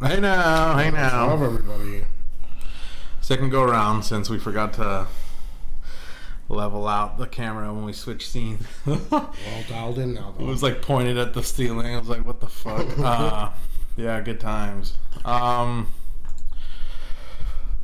Hey now. Love everybody. Second go around since we forgot to level out the camera when we switched scenes. Well dialed in now, though. It was like pointed at the ceiling. I was like, what the fuck? Yeah, good times.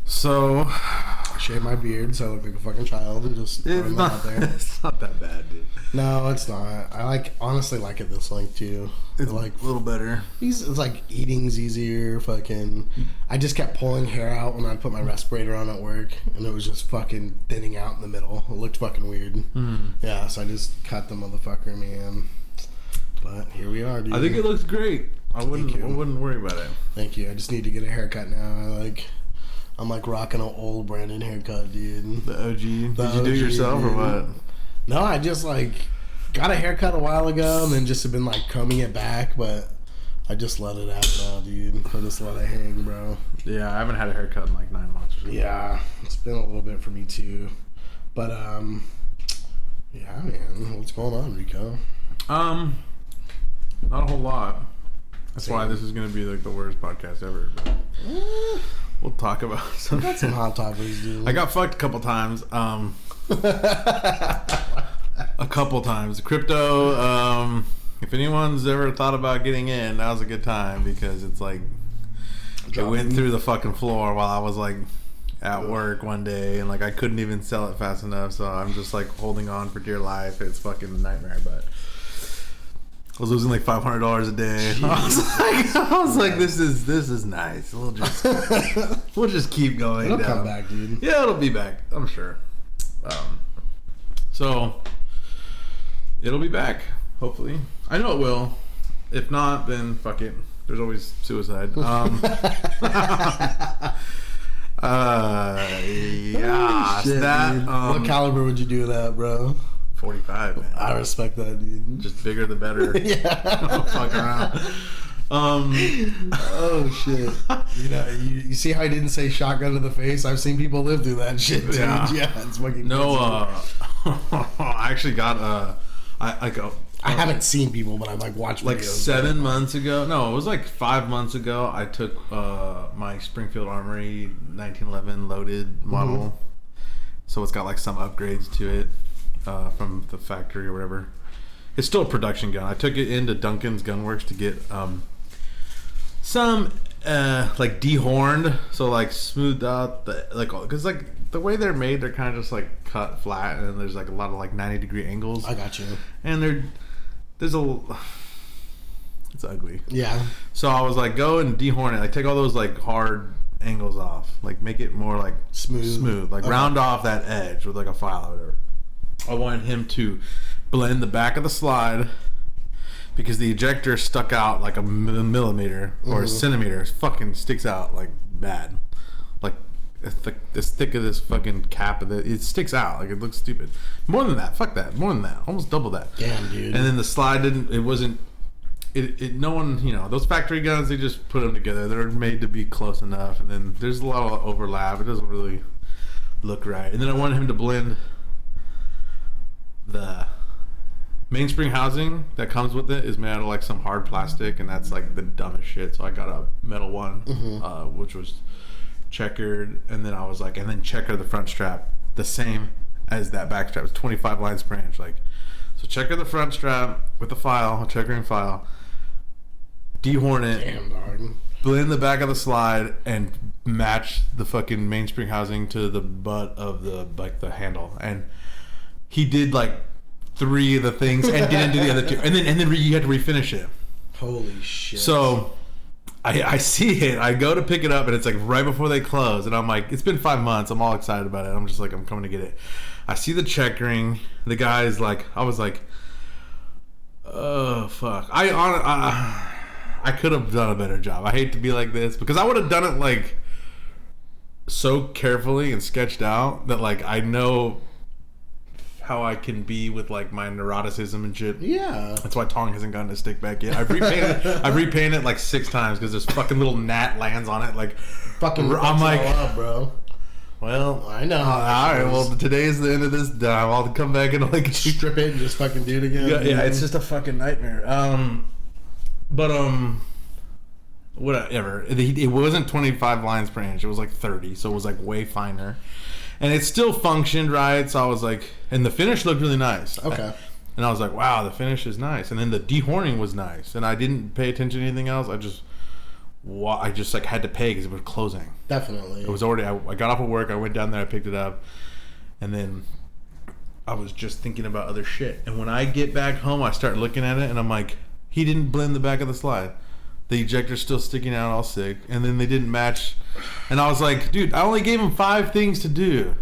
So I shaved my beard so I look like a fucking child and just throwing that out there. It's not that bad, dude. No, it's not. I honestly like it this length too. It's like a little better. it's like eating's easier. Fucking, I just kept pulling hair out when I put my respirator on at work, and it was just fucking thinning out in the middle. It looked fucking weird. Yeah, so I just cut the motherfucker, man. But here we are, dude. I think it looks great. I wouldn't worry about it. Thank you. I just need to get a haircut now. I'm like rocking an old Brandon haircut, dude. The OG. Did you do it yourself or what? No, I just got a haircut a while ago and then just have been combing it back, but I just let it out now, dude. I just let it hang, bro. Yeah, I haven't had a haircut in like 9 months or something. Yeah, it's been a little bit for me too. But yeah, man. What's going on, Rico? Not a whole lot. That's why this is gonna be like the worst podcast ever. But we'll talk about some. I got some hot topics, dude. I got fucked a couple times. A couple times. Crypto. If anyone's ever thought about getting in, now's a good time because it's like it went through the fucking floor while I was like at work one day and like I couldn't even sell it fast enough, so I'm just like holding on for dear life. It's fucking a nightmare, but I was losing like $500 a day. I was like, this is nice. We'll just keep going. It'll come back, dude. Yeah, it'll be back. I'm sure. So it'll be back. Hopefully, I know it will. If not, then fuck it. There's always suicide. Yeah. Shit, that. What caliber would you do that, bro? 45, man. I respect that, dude. Just bigger the better. Yeah. Don't fuck around. Oh shit. You see how I didn't say shotgun to the face? I've seen people live through that shit, dude. Yeah, it's fucking no. I actually got I haven't seen people, but I've watched like videos. 7 months ago. No, it was like 5 months ago. I took my Springfield Armory 1911 loaded model, so it's got like some upgrades to it from the factory or whatever. It's still a production gun. I took it into Duncan's Gunworks to get some like dehorned, so like smoothed out the because like the way they're made, they're kind of just like cut flat, and then there's like a lot of like 90-degree angles. I got you. And it's ugly. Yeah. So I was like, go and dehorn it. Like take all those like hard angles off. Like make it more like smooth. Like round off that edge with like a file or whatever. I wanted him to blend the back of the slide because the ejector stuck out like a millimeter or a centimeter. It fucking sticks out like bad. Like as thick as this fucking cap of it sticks out. Like it looks stupid. More than that. Fuck that. More than that. Almost double that. Damn, dude. And then the slide no one, those factory guns, they just put them together. They're made to be close enough. And then there's a lot of overlap. It doesn't really look right. And then I wanted him to blend the mainspring housing that comes with it is made out of like some hard plastic, and that's like the dumbest shit. So I got a metal one, which was checkered, and then I was like, and then checker the front strap the same as that back strap. It's 25 lines per inch. Like, so checker the front strap with the file, a checkering file, dehorn it. Damn, dog. Blend the back of the slide and match the fucking mainspring housing to the butt of the handle. And he did like 3 of the things and didn't do the other 2. And then you had to refinish it. Holy shit. So I see it. I go to pick it up and it's like right before they close. And I'm like, it's been 5 months. I'm all excited about it. I'm just like, I'm coming to get it. I see the checkering. The guy's like, I was like, oh, fuck. I could have done a better job. I hate to be like this because I would have done it like so carefully and sketched out that like I know how I can be with like my neuroticism and shit. Yeah. That's why Tong hasn't gotten to stick back yet. I've repainted it like 6 times because this fucking little gnat lands on it. Like fucking I'm like, up, bro. Well, I know. All right. Well, today is the end of this time. I'll come back and like strip it and just fucking do it again. Yeah, it's just a fucking nightmare. But whatever. It wasn't 25 lines per inch. It was like 30, so it was like way finer. And it still functioned right, so I was like, and the finish looked really nice. Okay. And I was like, wow, the finish is nice. And then the dehorning was nice. And I didn't pay attention to anything else. I just like had to pay because it was closing. Definitely. It was already, I got off of work, I went down there, I picked it up, and then I was just thinking about other shit. And when I get back home, I start looking at it, and I'm like, he didn't blend the back of the slide. The ejector's still sticking out all sick. And then they didn't match. And I was like, dude, I only gave him 5 things to do.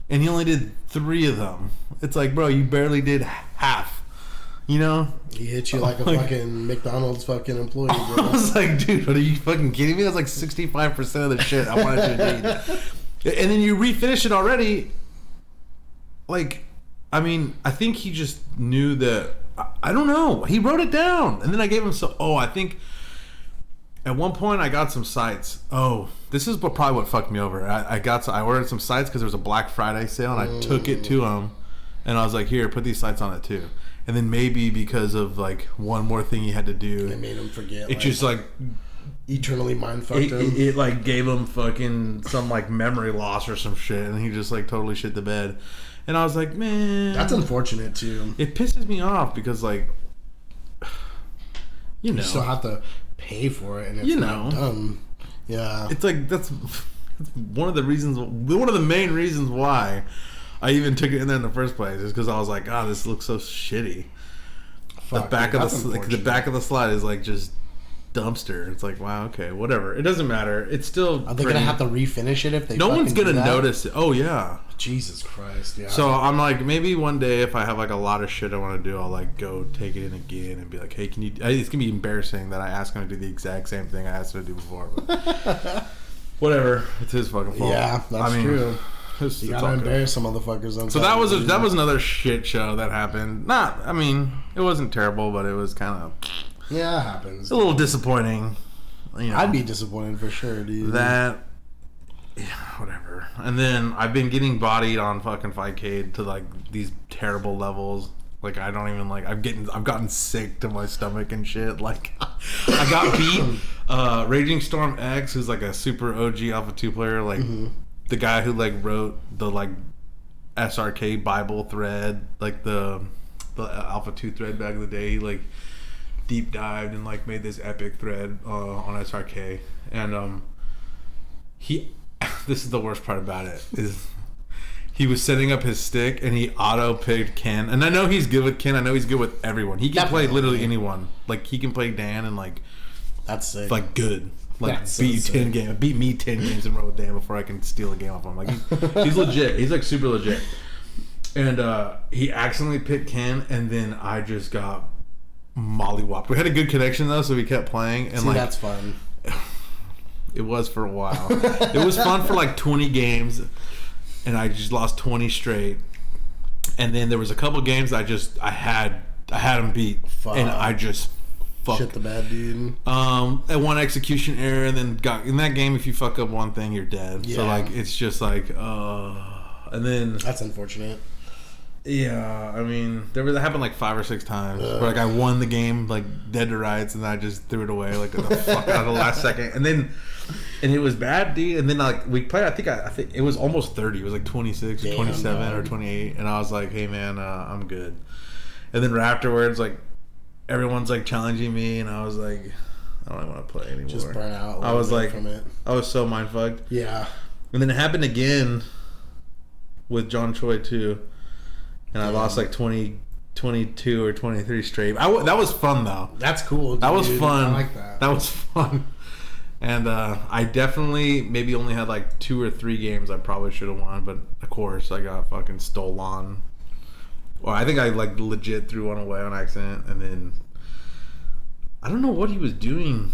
And he only did 3 of them. It's like, bro, you barely did half. You know? He hit you like a fucking McDonald's fucking employee, bro. I was like, dude, are you fucking kidding me? That's like 65% of the shit I wanted to do. And then you refinish it already. Like, I mean, I think he just knew that. I don't know. He wrote it down. And then I gave him I think at one point I got some sights. Oh, this is probably what fucked me over. I ordered some sights because there was a Black Friday sale, and I took it to him. And I was like, here, put these sights on it too. And then maybe because of like one more thing he had to do, They made him forget. It just like eternally mind fucked him. It like gave him fucking some like memory loss or some shit, and he just like totally shit the bed. And I was like, man, that's unfortunate too. It pisses me off because like, you still have to pay for it, and it's not done. Yeah, it's like that's one of the main reasons why I even took it in there in the first place is because I was like, this looks so shitty. The back of the slide is like just dumpster. It's like, wow, okay, whatever. It doesn't matter. It's still. Are they gonna have to refinish it if they? No one's gonna notice it. Oh yeah. Jesus Christ. Yeah. So I'm like, maybe one day if I have like a lot of shit I want to do, I'll like go take it in again and be like, hey, can you? It's gonna be embarrassing that I ask him to do the exact same thing I asked him to do before. But whatever. It's his fucking fault. Yeah, that's true. You gotta embarrass some motherfuckers. So that was another shit show that happened. I mean, it wasn't terrible, but it was kind of. Yeah, it happens. A little disappointing. You know, I'd be disappointed for sure, dude. Whatever. And then I've been getting bodied on fucking Fightcade to like these terrible levels. Like I don't even like. I've gotten sick to my stomach and shit. Like I got beat. Raging Storm X, who's like a super OG Alpha 2 player, like the guy who like wrote the like SRK Bible thread, like the Alpha 2 thread back in the day. He like deep dived and like made this epic thread on SRK, and this is the worst part about it is he was setting up his stick and he auto picked Ken, and I know he's good with Ken. I know he's good with everyone. He can play literally anyone. Like he can play Dan and like that's sick. Like good. Like that's beat so 10 games. Beat me 10 games in a row with Dan before I can steal a game off him. Like he's legit. He's like super legit. And he accidentally picked Ken, and then I just got mollywopped. We had a good connection though, so we kept playing. And like that's fun. It was for a while. It was fun for like 20 games, and I just lost 20 straight. And then there was a couple games I had him beat, and I just shit the bed, dude. At one execution error, and then got in that game. If you fuck up one thing, you're dead. Yeah. So like it's just like, and then that's unfortunate. Yeah, I mean, that happened like 5 or 6 times. Where like I won the game like dead to rights, and then I just threw it away like the fuck out of the last second, and it was bad, dude. And then like we played, I think it was almost 30. It was like 26 or 27 or 28, and I was like, hey man, I'm good. And then right afterwards, like everyone's like challenging me, and I was like, I don't want to play anymore. Just burn out. I was like, from it. I was so mind fucked. Yeah. And then it happened again with John Choi too. And I lost like 22 or 23 straight. That was fun though. That's cool. Dude. That was fun. I like that. That was fun. And I definitely maybe only had like 2 or 3 games I probably should have won, but of course I got fucking stolen. Well, I think I like legit threw one away on accident, and then I don't know what he was doing.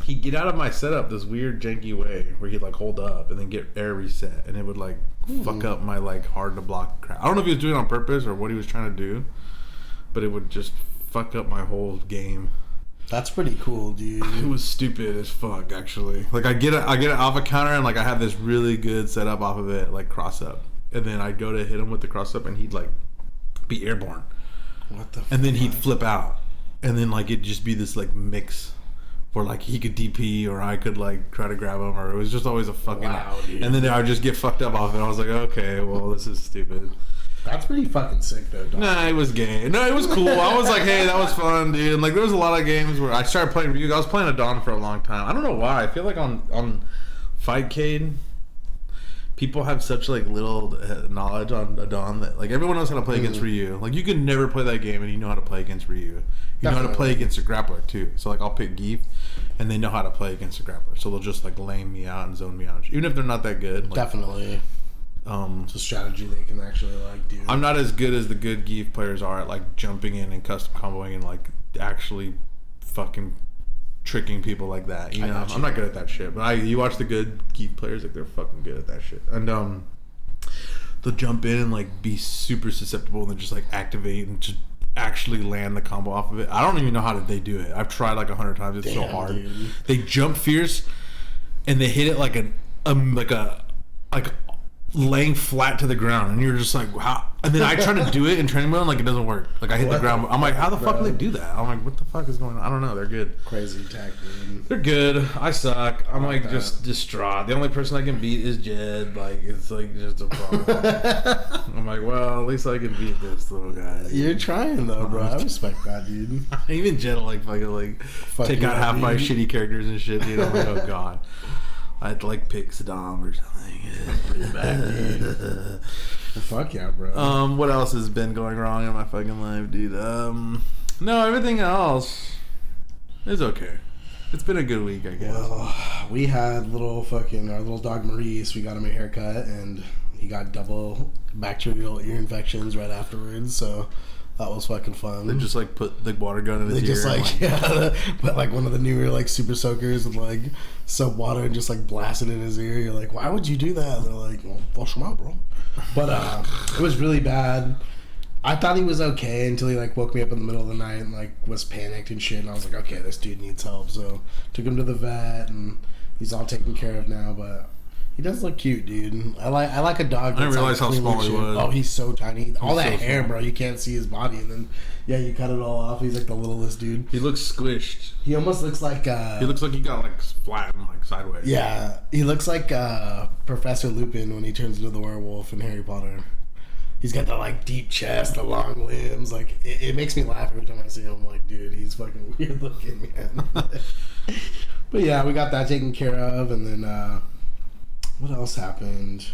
He'd get out of my setup this weird janky way where he'd like hold up and then get air reset, and it would like fuck up my like hard to block crap. I don't know if he was doing it on purpose or what he was trying to do, but it would just fuck up my whole game. That's pretty cool, dude. It was stupid as fuck, actually. Like I get an alpha counter, and like I have this really good setup off of it, like cross up, and then I'd go to hit him with the cross up, and he'd like be airborne. What the? And then he'd flip out, and then like it'd just be this like mix where like he could DP or I could like try to grab him, or it was just always a fucking. Wow, dude. And then I would just get fucked up off it. I was like, okay, well, this is stupid. That's pretty fucking sick, though, dog. Nah, it was gay. No, it was cool. I was like, hey, that was fun, dude. And, like, there was a lot of games where I started playing Ryuga. I was playing Adon for a long time. I don't know why. I feel like on Fightcade, people have such, like, little knowledge on Adon that, like, everyone knows how to play against Ryu. Like, you can never play that game and you know how to play against Ryu. You know how to play against a grappler, too. So, like, I'll pick Geef, and they know how to play against a grappler. So they'll just, like, lane me out and zone me out. Even if they're not that good. Like, Definitely. It's a strategy they can actually like do. I'm not as good as the good Geef players are at like jumping in and custom comboing and like actually fucking tricking people like that. You know, I'm not good at that shit. But you watch the good Geef players, like they're fucking good at that shit. And they'll jump in and like be super susceptible and then just like activate and just actually land the combo off of it. I don't even know how they do it. I've tried like 100 times. It's so hard. Dude. They jump fierce and they hit it like laying flat to the ground, and you're just like, wow. And then I try to do it in training mode, and like it doesn't work. Like I hit the ground. I'm like, how the fuck do they do that? I'm like, what the fuck is going on? I don't know. They're good. Crazy tech, dude. They're good. I suck. I'm like just distraught. The only person I can beat is Jed. Like it's like just a problem. I'm like, well, at least I can beat this little guy. You're trying though, bro. I respect that, dude. Even Jed will like fucking take out half my shitty characters and shit, dude. I'm like, oh god. I'd like pick Saddam or something. Pretty bad, dude. Well, fuck yeah, bro. What else has been going wrong in my fucking life, dude? No, everything else is okay. It's been a good week, I guess. Well, we had our little dog Maurice. We got him a haircut, and he got double bacterial ear infections right afterwards. So that was fucking fun. They just like put the water gun in his ear. They just like put like one of the newer like super soakers with like soap water and just like blast it in his ear. You're like, why would you do that? And they're like, well, flush him out, bro. But it was really bad. I thought he was okay until he like woke me up in the middle of the night and like was panicked and shit. And I was like, okay, this dude needs help. So took him to the vet and he's all taken care of now. But he does look cute, dude. I like a dog. I didn't realize how small he was. Oh, he's so tiny. All that hair, bro. You can't see his body. And then, yeah, you cut it all off. He's like the littlest dude. He looks squished. He almost looks like... he looks like he got like flattened like sideways. Yeah. He looks like Professor Lupin when he turns into the werewolf in Harry Potter. He's got the like deep chest, the long limbs. Like it makes me laugh every time I see him. I'm like, dude, he's fucking weird looking, man. But yeah, we got that taken care of. And then... what else happened?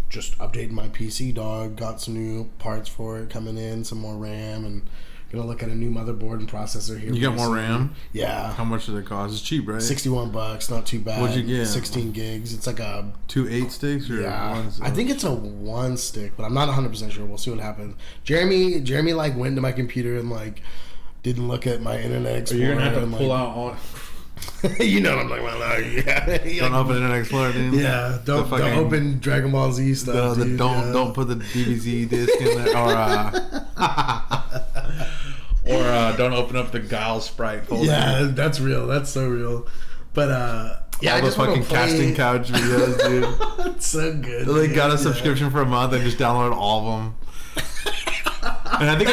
Just updating my PC, dog. Got some new parts for it coming in, some more RAM, and gonna look at a new motherboard and processor here. You got more RAM? Yeah. How much did it cost? It's cheap, right? $61, not too bad. What'd you get? 16 gigs. It's like a 2 8-sticks or one? I think it's a 1 stick, but I'm not 100% sure. We'll see what happens. Jeremy like went to my computer and like didn't look at my Internet Explorer. You're gonna have to pull out all. You know what I'm talking about, yeah. Don't open Internet Explorer, dude. Yeah, don't open Dragon Ball Z stuff. Don't put the DBZ disc in there, or don't open up the Guile Sprite folder. Yeah, that's real. That's so real. But yeah, all those fucking casting couch videos, dude. It's so good. They got a subscription for a month and just downloaded all of them. And I think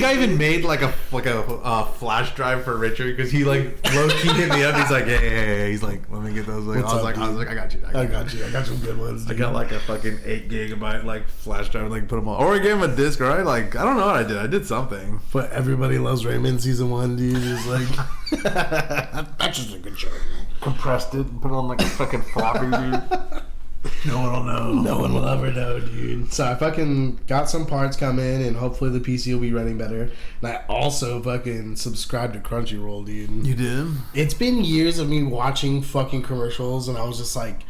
I even made like a flash drive for Richard because he like low key hit me up. He's like, hey. He's like, let me get those. Like, I was like, I got you. I got some good ones. Dude. I got like a fucking 8 gigabyte like flash drive and like put them all. Or I gave him a disc, right? Like I don't know what I did. I did something. But Everybody Loves Raymond season 1, dude, is like that's just a good show. Compressed it and put it on like a fucking floppy, dude. No one will know. No one will ever know, dude. So I fucking got some parts coming, and hopefully the PC will be running better. And I also fucking subscribed to Crunchyroll, dude. You did? It's been years of me watching fucking commercials, and I was just like,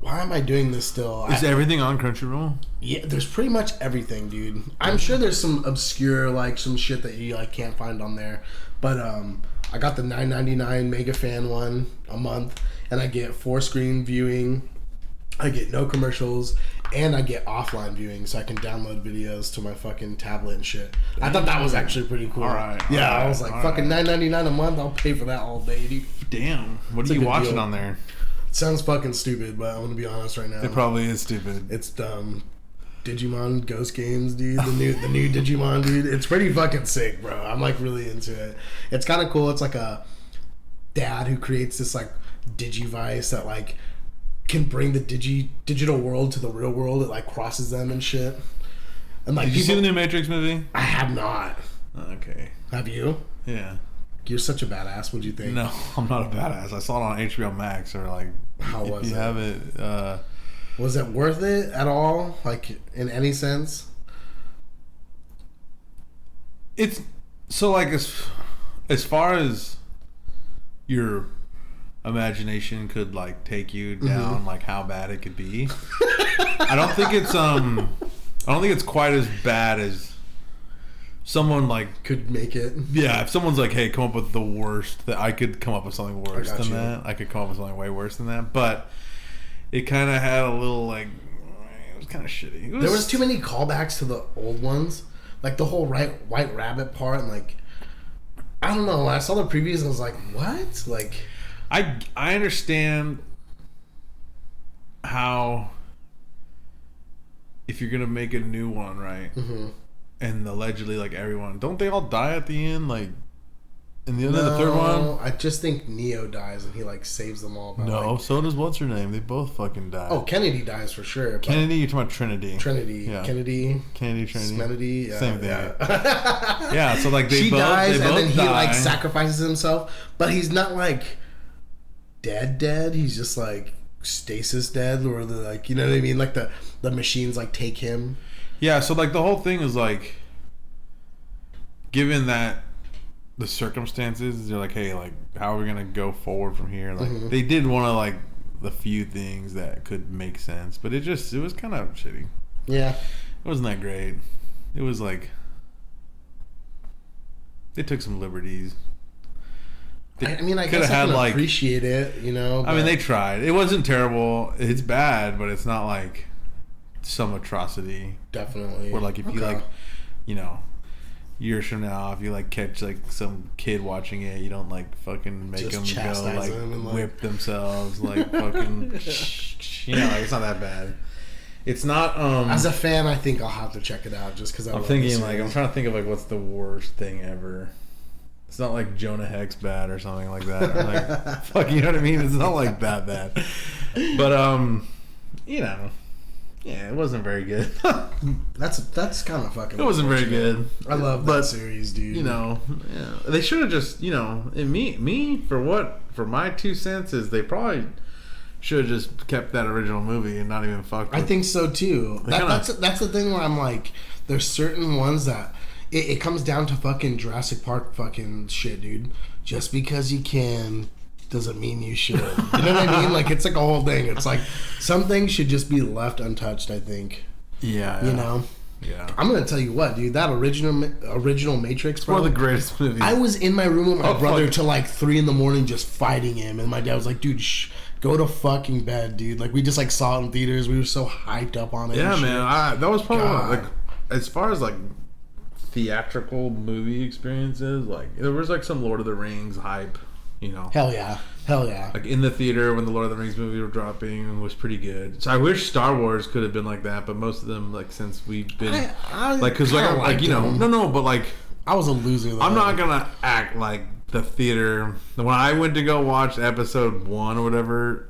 why am I doing this still? Is everything on Crunchyroll? Yeah, there's pretty much everything, dude. I'm sure there's some obscure, like, some shit that you, like, can't find on there. But, I got the $9.99 Mega Fan one a month, and I get 4-screen viewing. I get no commercials, and I get offline viewing, so I can download videos to my fucking tablet and shit. I thought that was actually pretty cool. Alright. Yeah, I was like, fucking $9.99 a month, I'll pay for that all day, dude. Damn. What are you watching on there? It sounds fucking stupid, but I'm gonna be honest right now. It probably is stupid. It's dumb. Digimon Ghost Games, dude. The new Digimon, dude. It's pretty fucking sick, bro. I'm like really into it. It's kind of cool. It's like a dad who creates this like digivice that like can bring the digital world to the real world. It like crosses them and shit. And like, did you see the new Matrix movie? I have not. Okay. Have you? Yeah. You're such a badass. What'd you think? No, I'm not a badass. I saw it on HBO Max or like. How was it? If you have it. Was it worth it at all? Like in any sense? It's so like as far as your imagination could like take you down, like how bad it could be. I don't think it's quite as bad as someone like could make it. Yeah, if someone's like, "Hey, come up with the worst," that I could come up with something worse than that. I could come up with something way worse than that. But it kind of had a little like, it was kind of shitty. There was too many callbacks to the old ones, like the whole White Rabbit part, and like, I don't know. When I saw the previews, I was like, "What?" Like, I understand how if you're gonna make a new one, right? And allegedly, like everyone, don't they all die at the end? Like in the end of the third one, I just think Neo dies and he like saves them all. No, like, so does what's her name? They both fucking die. Oh, Kennedy dies for sure. Kennedy, you're talking about Trinity. Yeah. Kennedy, Trinity. Smedity, yeah, Same thing. Yeah. Yeah, so like she dies and then he die. like sacrifices himself, but he's not like dead. He's just like stasis dead, or the like, you know what I mean? Like the machines like take him. Yeah, so like the whole thing is like, given that the circumstances, they're like, hey, like how are we gonna go forward from here? Like they did one of like the few things that could make sense, but it was kind of shitty. Yeah, it wasn't that great. It was like they took some liberties. I mean, I guess I can appreciate it, you know. I mean, they tried. It wasn't terrible. It's bad, but it's not like some atrocity. Definitely. Or like if you like, you know, years from now, if you like catch like some kid watching it, you don't like fucking make them go like whip themselves, like fucking, you know, like, it's not that bad. It's not. As a fan, I think I'll have to check it out just because I'm thinking like I'm trying to think of like what's the worst thing ever. It's not like Jonah Hex bad or something like that. Or like, fuck, you know what I mean? It's not like that bad. But you know, yeah, it wasn't very good. that's kind of fucking. It wasn't very good. I love that series, dude. You know, yeah, they should have just, you know, and me for my 2 cents is they probably should have just kept that original movie and not even fucked with. I think so too. That's the thing where I'm like, there's certain ones that it comes down to fucking Jurassic Park fucking shit, dude. Just because you can doesn't mean you should. You know what I mean? Like, it's like a whole thing. It's like some things should just be left untouched, I think. Yeah. You know? Yeah. I'm gonna tell you what, dude. That original Matrix, bro. One of the greatest movies. I was in my room with my brother till like 3 a.m. just fighting him, and my dad was like, "Dude, go to fucking bed, dude." Like, we just like saw it in theaters. We were so hyped up on it. Yeah, man. That was probably like, as far as like theatrical movie experiences, like there was like some Lord of the Rings hype, you know. Hell yeah. Like in the theater when the Lord of the Rings movie were dropping was pretty good. So I wish Star Wars could have been like that, but most of them, like, since we've been like, because like you know, no, but like I was a loser though. I'm not gonna act like the theater when I went to go watch episode 1 or whatever,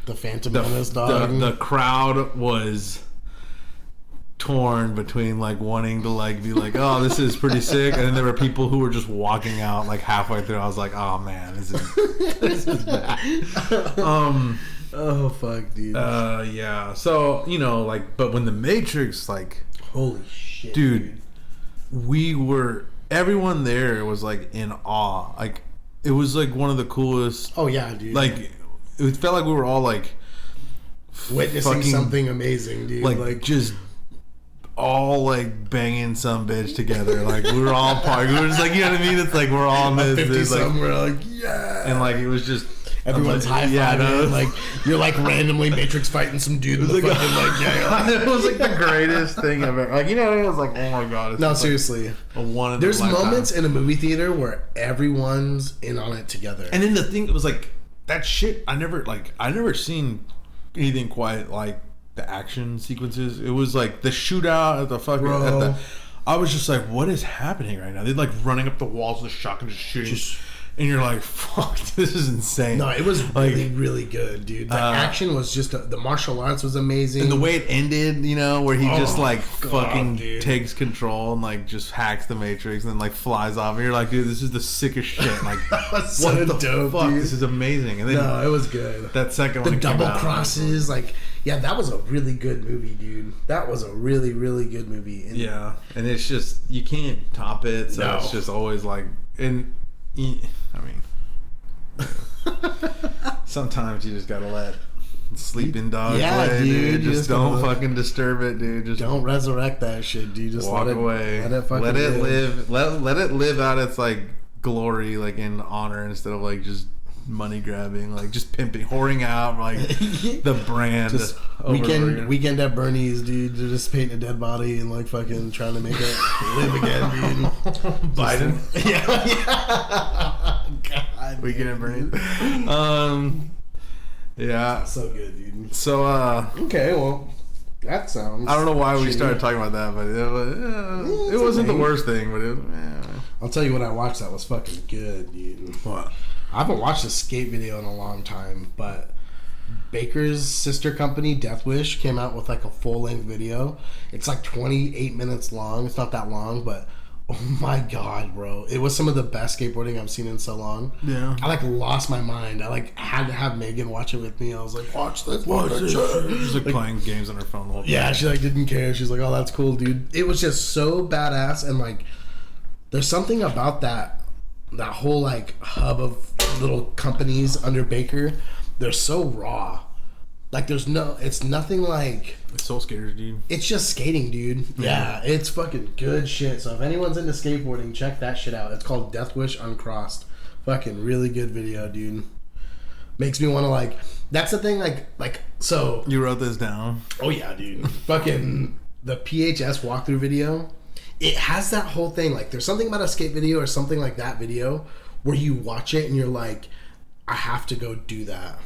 the Phantom Menace, dog. The crowd was torn between like wanting to like be like, oh, this is pretty sick, and then there were people who were just walking out like halfway through. I was like, oh man, this is bad. Oh fuck, dude. Yeah. So, you know, like, but when the Matrix, like, holy shit, dude. Everyone there was like in awe. Like, it was like one of the coolest. Oh yeah, dude. Like, it felt like we were all like witnessing something amazing, dude. Like just all like banging some bitch together. Like, we were all part. We were just like, you know what I mean? It's like we're all in this. 50 somewhere, like, yeah. And like, it was just everyone's high fiving. Yeah, no, like you're like randomly Matrix fighting some dude with a fucking like, yeah. It was like the greatest thing ever. Like, you know, it was like, oh my god. No, seriously. There's moments in a movie theater where everyone's in on it together. And then the thing, it was like that shit. I never seen anything quite like the action sequences. It was like the shootout at the fucking. I was just like, what is happening right now? They're like running up the walls with a shotgun, just shooting. and you're like, fuck, this is insane. No, it was really, really good, dude. The action was just the martial arts was amazing, and the way it ended, you know, where he just like fucking dude. takes control and like just hacks the Matrix and then like flies off, and you're like, dude, this is the sickest shit. Like, was so what the dope, fuck? dude. This is amazing. And then no, it was good. That second one, the double crosses, like, yeah, that was a really good movie, dude. That was a really, really good movie. And yeah, and it's just you can't top it. So it's just always like, and I mean, sometimes you just gotta let sleeping dog play, dude. Just don't fucking disturb it, dude. Just don't resurrect that shit, dude. Just walk away. Let it live. Let it live out its like glory, like in honor, instead of like just money grabbing, like just pimping, whoring out like the brand. Just weekend at Bernie's, dude. They're just painting a dead body and like fucking trying to make it live again, dude. Biden. Yeah. God. Weekend at Bernie's. Yeah. So good, dude. So okay, well, that sounds. I don't know why we shitty. started talking about that, but it wasn't the worst thing. But I'll tell you what I watched that was fucking good, dude. What? I haven't watched a skate video in a long time, but Baker's sister company, Death Wish, came out with like a full-length video. It's like 28 minutes long. It's not that long, but oh my god, bro. It was some of the best skateboarding I've seen in so long. Yeah. I like lost my mind. I like had to have Megan watch it with me. I was like, watch this. She's like playing games on her phone the whole time. Yeah, she like didn't care. She's like, oh, that's cool, dude. It was just so badass, and like there's something about that whole like hub of little companies under Baker. They're so raw. Like it's nothing like It's Soul Skaters, dude. It's just skating, dude. Yeah, it's fucking good shit. So if anyone's into skateboarding, check that shit out. It's called Death Wish Uncrossed. Fucking really good video, dude. Makes me want to like. That's the thing, like so. You wrote this down. Oh yeah, dude. Fucking the PHS walkthrough video. It has that whole thing. Like, there's something about a skate video or something like that video where you watch it and you're like, I have to go do that.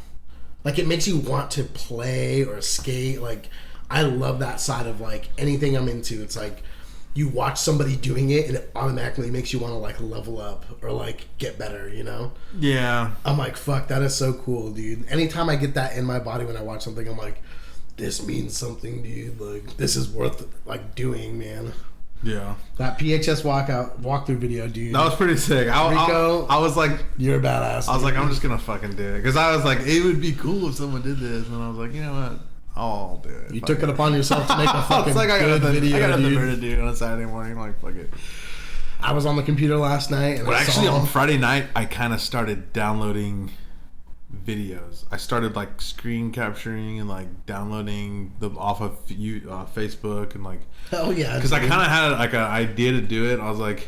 Like, it makes you want to play or skate. Like, I love that side of, like, anything I'm into. It's like, you watch somebody doing it and it automatically makes you want to, like, level up or, like, get better, you know? Yeah. I'm like, fuck, that is so cool, dude. Anytime I get that in my body when I watch something, I'm like, this means something, dude. Like, this is worth, like, doing, man. Yeah. That PHS walkthrough video, dude. That was pretty sick. Rico, I was like, you're a badass. I was like, I'm just gonna fucking do it, because I was like, it would be cool if someone did this, and I was like, you know what, I'll do it. You took it upon yourself to make a fucking good video, I got nothing dude. better to do on a Saturday morning. Like, fuck it. I was on the computer last night, and Actually, on Friday night, I kind of started downloading videos. I started like screen capturing and like downloading them off of Facebook and like. Hell yeah! Because I kind of had like an idea to do it. I was like,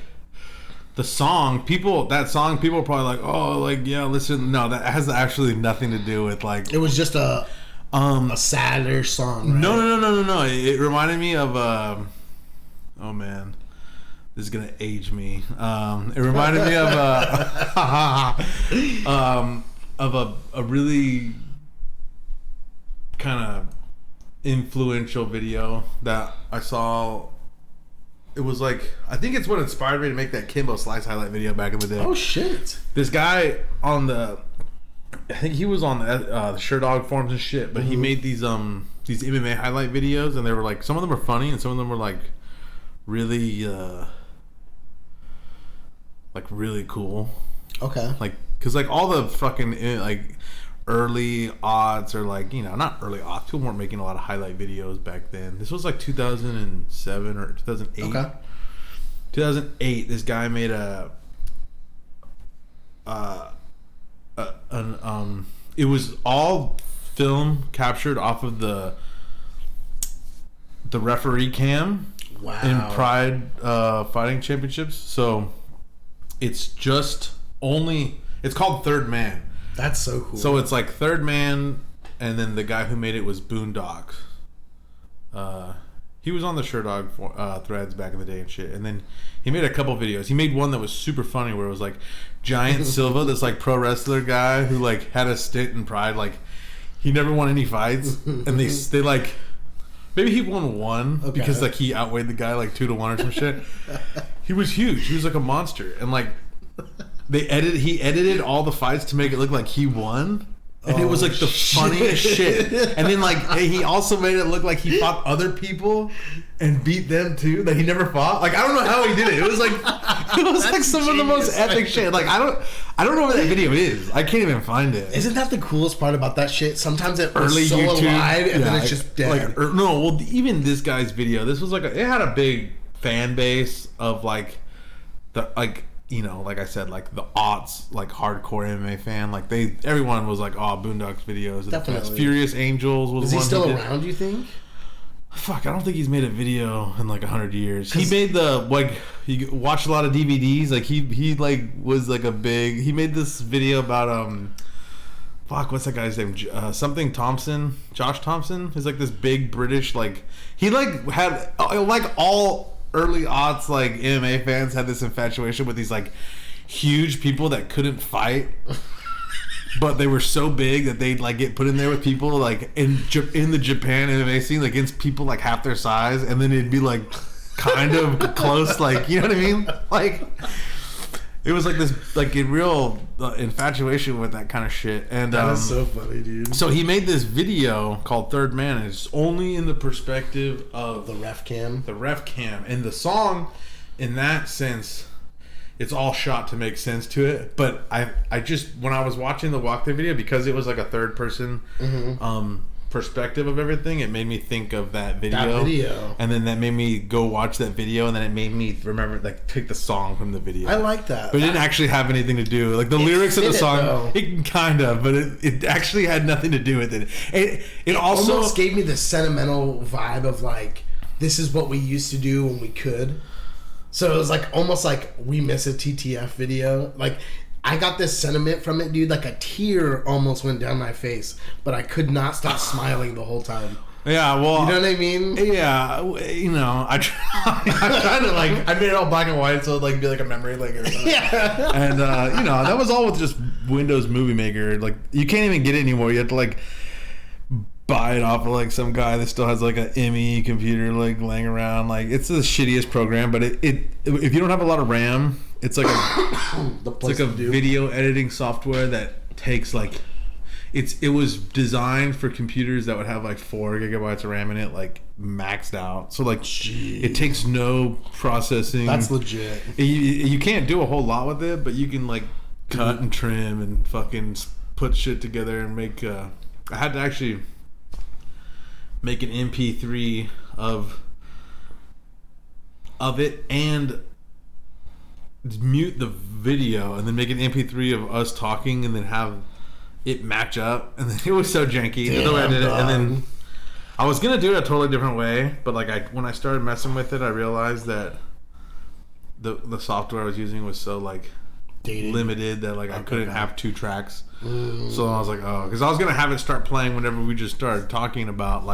that song people are probably like, oh, like, yeah, listen. No, that has actually nothing to do with like. It was just a sadder song. Right? No. It reminded me of oh man, this is gonna age me. It reminded me of a really kind of influential video that I saw. It was like, I think it's what inspired me to make that Kimbo Slice highlight video back in the day. Oh shit! This guy I think he was on the Sure Dog forums and shit, but he made these MMA highlight videos, and they were like, some of them were funny and some of them were like really really cool. Okay. Like, cause like all the fucking like early aughts, or like, you know, not early aughts, people weren't making a lot of highlight videos back then. This was like 2007 or 2008. Okay. 2008. This guy made it was all film captured off of the referee cam. Wow. In Pride Fighting Championships. So it's just only, it's called Third Man. That's so cool. So it's like Third Man, and then the guy who made it was Boondocks. He was on the Sure Dog threads back in the day and shit. And then he made a couple videos. He made one that was super funny where it was like Giant Silva, this like pro wrestler guy who like had a stint in Pride. Like, he never won any fights, and they like, maybe he won one because like he outweighed the guy like 2-1 or some shit. He was huge. He was like a monster, and like He edited all the fights to make it look like he won. And it was like the funniest shit. And then like he also made it look like he fought other people and beat them too that he never fought. Like I don't know how he did it. It was like some of the most epic shit. Like I don't know where that video is. I can't even find it. Isn't that the coolest part about that shit? Sometimes it was so YouTube, alive and then it's just dead. Even this guy's video. This was it had a big fan base of like I said, like the aughts, like hardcore MMA fan, like everyone was like, "Oh, Boondocks videos." Definitely. Furious Angels was. Is he still around? You think? Fuck, I don't think he's made a video in like 100 years. He made he watched a lot of DVDs. Like he was like a big. He made this video about what's that guy's name? Something Thompson, Josh Thompson. He's like this big British he had all early aughts MMA fans had this infatuation with these huge people that couldn't fight, but they were so big that they'd get put in there with people in the Japan MMA scene against people half their size, and then it'd be kind of close, you know what I mean? It was this a real infatuation with that kind of shit. And that is so funny, dude. So he made this video called Third Man, and it's only in the perspective of the ref cam. And the song, in that sense, it's all shot to make sense to it. But I just, when I was watching the walkthrough video, because it was a third person perspective of everything, it made me think of that video. And then that made me go watch that video, and then it made me remember take the song from the video. I like that. But it didn't actually have anything to do. The lyrics of the song, it kind of, but it actually had nothing to do with it. It also almost gave me the sentimental vibe of this is what we used to do when we could. So it was almost like we miss a TTF video. I got this sentiment from it, dude. A tear almost went down my face, but I could not stop smiling the whole time. Yeah, well, you know what I mean? Yeah, I try to I made it all black and white, so it'd be a memory, or something. Yeah. And that was all with just Windows Movie Maker. You can't even get it anymore. You have to buy it off of some guy that still has an ME computer laying around. It's the shittiest program, but it if you don't have a lot of RAM, it's a video editing software that takes it was designed for computers that would have 4 gigabytes of RAM in it, maxed out. So it takes no processing. That's legit. You can't do a whole lot with it, but you can cut and trim and fucking put shit together and make. I had to actually make an MP3 of it and mute the video, and then make an MP3 of us talking, and then have it match up. And then it was so janky. Damn, the way I did it, and then I was gonna do it a totally different way, but when I started messing with it, I realized that the software I was using was so dated, limited that I couldn't have 2 tracks. So I was because I was gonna have it start playing whenever we just started talking about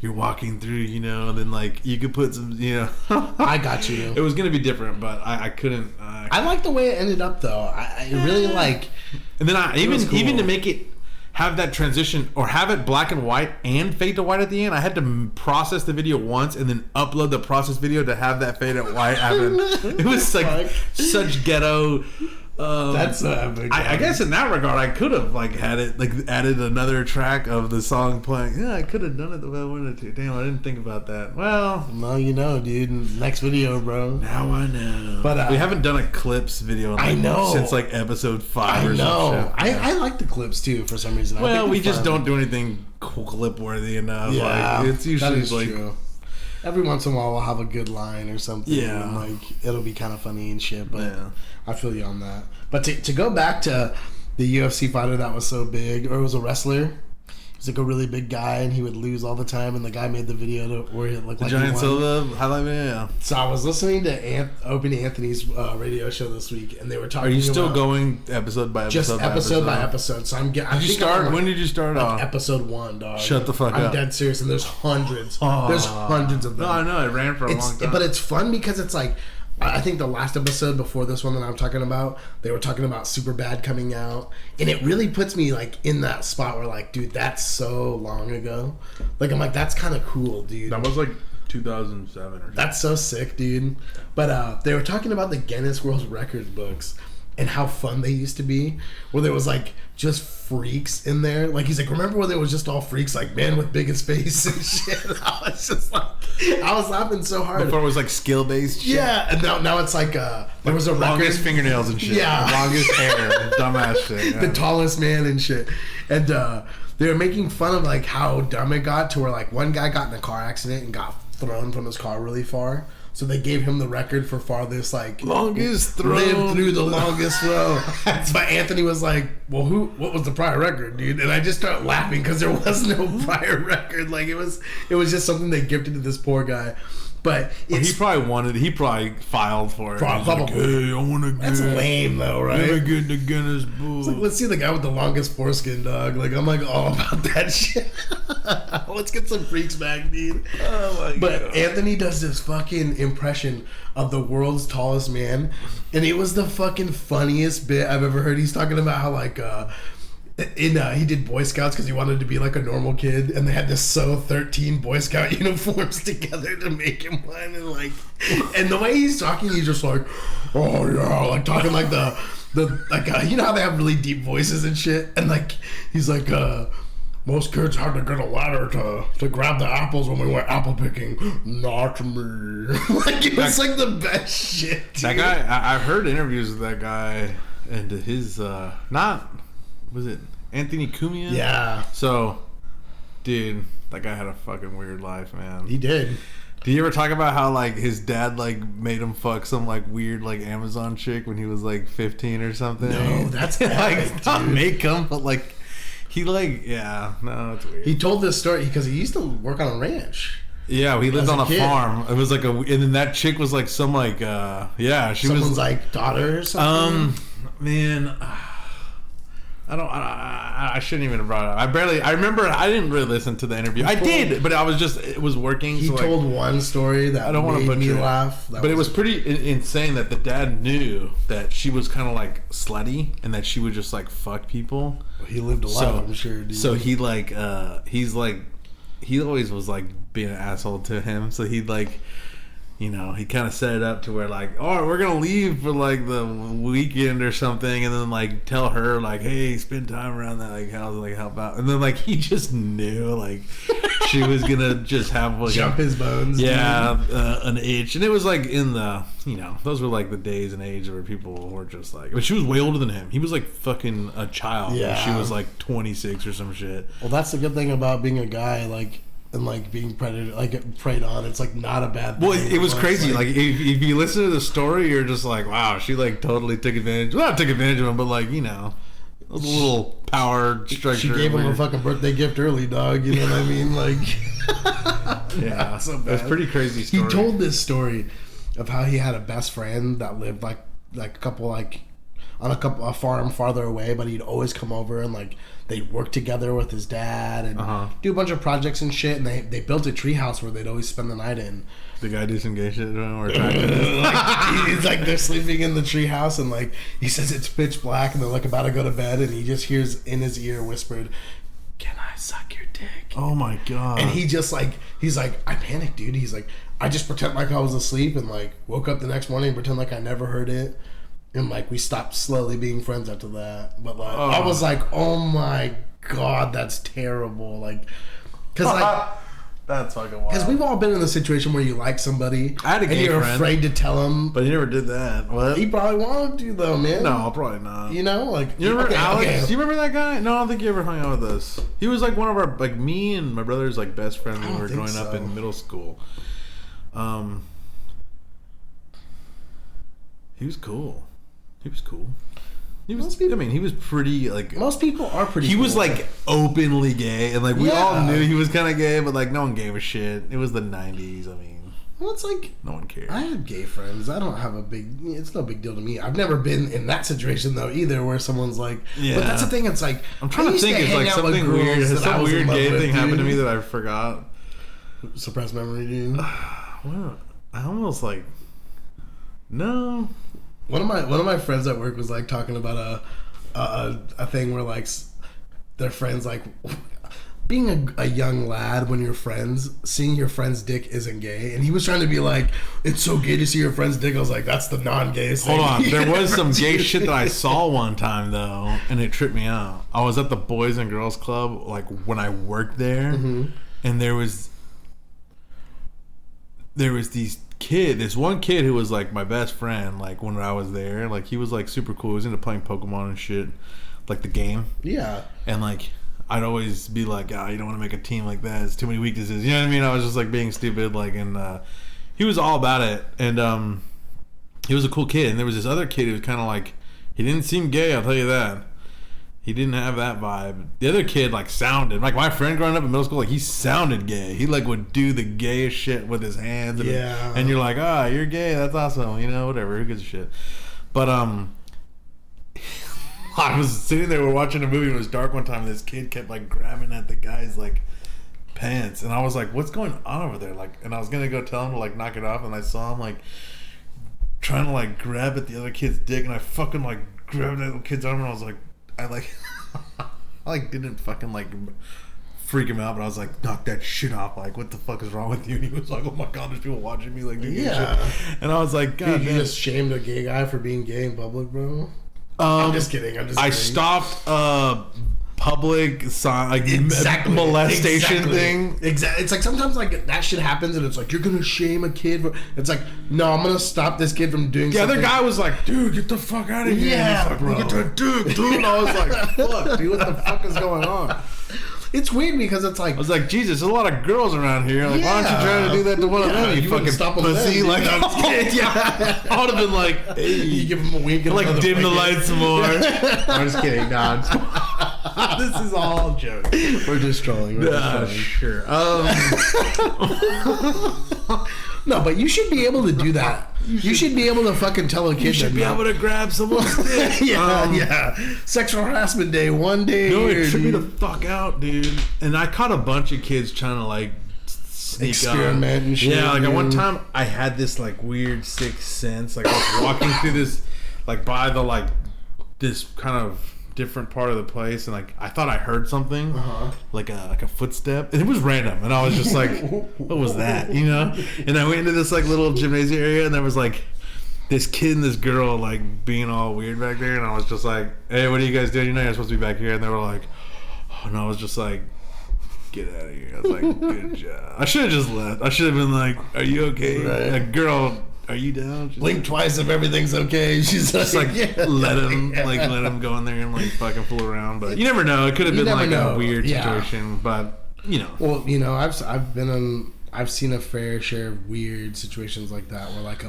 you're walking through, and then you could put some, I got you. It was gonna be different, but I couldn't. I like the way it ended up, though. I really And then even to make it have that transition or have it black and white and fade to white at the end, I had to process the video once and then upload the processed video to have that fade to white happen. It was such ghetto. That's epic. I guess in that regard, I could have had it added another track of the song playing. Yeah, I could have done it the way I wanted to. Damn, I didn't think about that. Well, dude. Next video, bro. Now I know. But we haven't done a clips video. Since episode 5. I know. I like the clips too for some reason. Well, we just don't do anything clip worthy enough. Yeah, it's usually true. Every once in a while, we'll have a good line or something. Yeah. And, it'll be kind of funny and shit, but I feel you on that. But to go back to the UFC fighter that was so big, or it was a wrestler. He's a really big guy, and he would lose all the time, and the guy made the video where he looked like Giant Silva highlight video, yeah. So I was listening to Opie Anthony's radio show this week, and they were talking. Are you still going episode by episode? Just episode by episode. So I'm getting. Did you start? When did you start off? Episode 1, dog. Shut the fuck up. I'm dead serious, and there's hundreds. There's hundreds of them. No, I know. It ran for a long time. But it's fun because it's I think the last episode before this one that I'm talking about, they were talking about Superbad coming out, and it really puts me in that spot where dude, that's so long ago. I'm that's kind of cool, dude. That was 2007 or something. That's so sick, dude. But they were talking about the Guinness World Records books and how fun they used to be, where there was like just freaks in there. Like he's like, remember when there was just all freaks, like man with biggest face and shit. I was just like, I was laughing so hard. Before it was like skill based shit. Yeah, and now it's like there was a longest record. fingernails and shit. Yeah, longest hair, dumbass shit. Yeah. The tallest man and shit, and they were making fun of like how dumb it got to where like one guy got in a car accident and got thrown from his car really far. So they gave him the record for farthest, like longest throw. Lived through the longest throw. But Anthony was like, "Well, what was the prior record, dude?" And I just started laughing because there was no prior record. Like it was just something they gifted to this poor guy. But he probably filed for it. Probably. Like, hey, I want to get. That's lame though, right? Let me get in the Guinness Book. Like, let's see the guy with the longest foreskin, dog. Like I'm like all about that shit. Let's get some freaks back, dude. Oh my god. But Anthony does this fucking impression of the world's tallest man, and it was the fucking funniest bit I've ever heard. He's talking about how like he did Boy Scouts because he wanted to be like a normal kid, and they had to sew 13 Boy Scout uniforms together to make him one, and the way he's talking, he's just like, oh yeah, like talking like the you know how they have really deep voices and shit, and like he's like most kids had to get a ladder to grab the apples when we went apple picking. Not me. Like it was like the best shit, dude. That guy, I've heard interviews with that guy, and his was it Anthony Cumia? Yeah. So, dude, that guy had a fucking weird life, man. He did. Did you ever talk about how like his dad like made him fuck some like weird like Amazon chick when he was like 15 or something? No, that's like not make him, but like he like no, it's weird. He told this story because he used to work on a ranch. Yeah, he lived on a kid. farm. It was like and then that chick was like some like she Someone's was like daughter or something. Man. I shouldn't even have brought it up. I remember I didn't really listen to the interview. I did, but it was working. He told one story that I don't want to made me butcher laugh. But it was pretty insane that the dad knew that she was kind of like slutty and that she would just like fuck people. He lived a lot, I'm sure, dude. So he like, he always was like being an asshole to him. So he'd like, you know, he kind of set it up to where like, oh, we're gonna leave for like the weekend or something, and then like tell her like, hey, spend time around that like house, like help out, and then like he just knew like she was gonna just have like jump his bones, an itch, and it was like in the, you know, those were like the days and age where people were just like, but she was way older than him. He was like fucking a child. Yeah, she was like 26 or some shit. Well, that's the good thing about being a guy, like. And like being preyed on, it's like not a bad thing. Well, it was crazy. Like if you listen to the story, you're just like, wow, she like totally took advantage. Well, not took advantage of him, but like, you know, a little power structure. She gave him a fucking birthday gift early, dog. You know what I mean? Like, yeah, so bad. It was pretty crazy story. He told this story of how he had a best friend that lived like a couple like on a farm farther away, but he'd always come over and like they'd work together with his dad and do a bunch of projects and shit. And they built a treehouse where they'd always spend the night in. The guy do some gay shit to him or he's like they're sleeping in the treehouse and like he says it's pitch black and they're like about to go to bed and he just hears in his ear whispered, "Can I suck your dick?" Oh my god! And he just like he's like, I panicked, dude. He's like, I just pretend like I was asleep and like woke up the next morning and pretend like I never heard it. And like we stopped slowly being friends after that. But like I was like, oh my god, that's terrible. Like, because like that's fucking wild. Because we've all been in the situation where you like somebody I had a gay and you're friend, afraid to tell him, but he never did that. What? He probably wanted to though, man. No, probably not. You know, like you remember Alex? Do you remember that guy? No, I don't think he ever hung out with us. He was like one of our like me and my brother's like best friends when we were growing up in middle school. He was cool. He was cool. He was. I mean, he was pretty like. Most people are pretty. He cool, was like openly gay, and like we all knew he was kind of gay, but like no one gave a shit. It was the '90s. I mean, well, it's like no one cared. I had gay friends. I don't have a big. It's no big deal to me. I've never been in that situation though either, where someo's like. Yeah. But that's the thing. It's like I'm trying to think. It's like something weird. Some weird gay thing happened to me that I forgot. Suppressed memory, dude. Well, I almost like. No. One of my friends at work was like talking about a thing where like their friends like being a young lad when you're friends, seeing your friend's dick isn't gay, and he was trying to be like, it's so gay to see your friend's dick. I was like, that's the non-gayest thing. Hold on, there was some gay shit that I saw one time though, and it tripped me out. I was at the Boys and Girls Club, like when I worked there, and there was this one kid who was like my best friend, like when I was there, like he was like super cool. He was into playing Pokemon and shit, like the game. Yeah, and like. I'd always be like, you don't want to make a team like that. It's too many weaknesses. You know what I mean? I was just like being stupid. Like, and he was all about it. And he was a cool kid. And there was this other kid who was kind of like, he didn't seem gay. I'll tell you that. He didn't have that vibe. The other kid like sounded like my friend growing up in middle school. Like he sounded gay. He like would do the gayest shit with his hands. And, and you're like, you're gay. That's awesome. You know, whatever. Who gives a shit? But I was sitting there, we're watching a movie, and it was dark one time, and this kid kept like grabbing at the guy's like pants, and I was like, what's going on over there? Like, and I was gonna go tell him to like knock it off, and I saw him like trying to like grab at the other kid's dick, and I fucking like grabbed that little kid's arm, and I was like, I like didn't fucking like freak him out, but I was like, knock that shit off, like what the fuck is wrong with you? And he was like, oh my god, there's people watching me like do gay shit. And I was like, god, you just shamed a gay guy for being gay in public, bro? I'm just kidding. I stopped public molestation thing. Exactly. It's like sometimes like that shit happens and it's like you're gonna shame a kid. It's like no, I'm gonna stop this kid from doing. The other guy was like, dude, get the fuck out of here. Yeah, bro. Get your dick, dude. I was like, fuck, dude, what the fuck is going on? It's weird because it's like I was like, Jesus, there's a lot of girls around here. Like, why don't you try to do that to one of them? You fucking stop pussy. Like, I would have been like, hey, you give him a wink and like dim the lights some more. I'm just kidding, nah. This is all a joke. We're just trolling. Sure. No, but you should be able to do that. You should be able to fucking tell a kid. You should be able to grab someone's dick. Yeah. Sexual harassment day, one day. No, it tripped me the fuck out, dude. And I caught a bunch of kids trying to like sneak experiment and shit. Yeah, like at one time I had this like weird sixth sense. Like I was walking through this, like by the like this kind of different part of the place, and like I thought I heard something, like a footstep, and it was random, and I was just like, what was that, you know? And I went into this like little gymnasium area, and there was like this kid and this girl like being all weird back there, and I was just like, hey, what are you guys doing? You know you're supposed to be back here. And they were like, oh, and I was just like, get out of here. I was like, good job. I should have just left. I should have been like, are you okay? Right. Like, girl, are you down? She's blink twice if everything's okay. She's just like let him go in there and like fucking fool around. But you never know. It could have been like a weird situation. But you know. Well, you know, I've seen a fair share of weird situations like that where like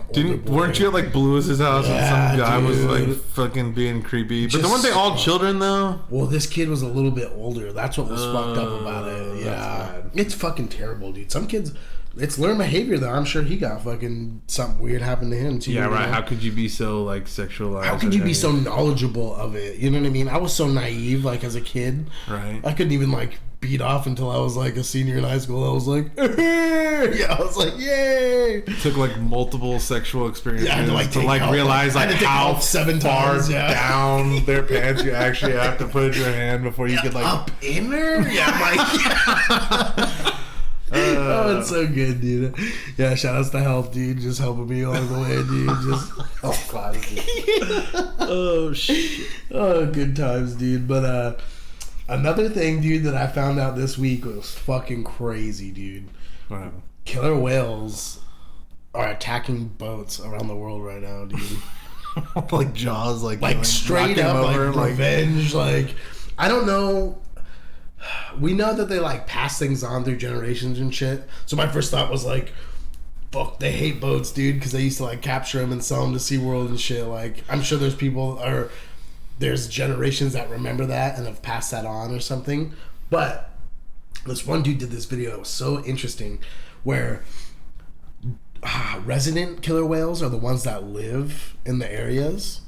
weren't you at like Blue's house and some guy was like fucking being creepy? But weren't they all children though? Well, this kid was a little bit older. That's what was fucked up about it. Yeah, it's fucking terrible, dude. Some kids. It's learned behavior though. I'm sure he got fucking something weird happened to him too. Yeah, right. Know? How could you be so like sexualized? How could you be so knowledgeable of it? You know what I mean? I was so naive like as a kid. Right. I couldn't even like beat off until I was like a senior in high school. I was like, yeah, I was like, yay! It took like multiple sexual experiences to realize like how far down their pants you actually have to put your hand before you could like up in there. Yeah, like. Oh, it's so good, dude. Yeah, shout outs to Health, dude. Just helping me all the way, dude. Just health class, dude. Oh shit. Oh, good times, dude. But another thing, dude, that I found out this week was fucking crazy, dude. What happened? Killer whales are attacking boats around the world right now, dude. Like Jaws, like straight up, like revenge. Like I don't know. We know that they like pass things on through generations and shit. So my first thought was like, fuck, they hate boats, dude, because they used to like capture them and sell them to SeaWorld and shit. Like, I'm sure there's people or there's generations that remember that and have passed that on or something. But this one dude did this video that was so interesting where resident killer whales are the ones that live in the areas.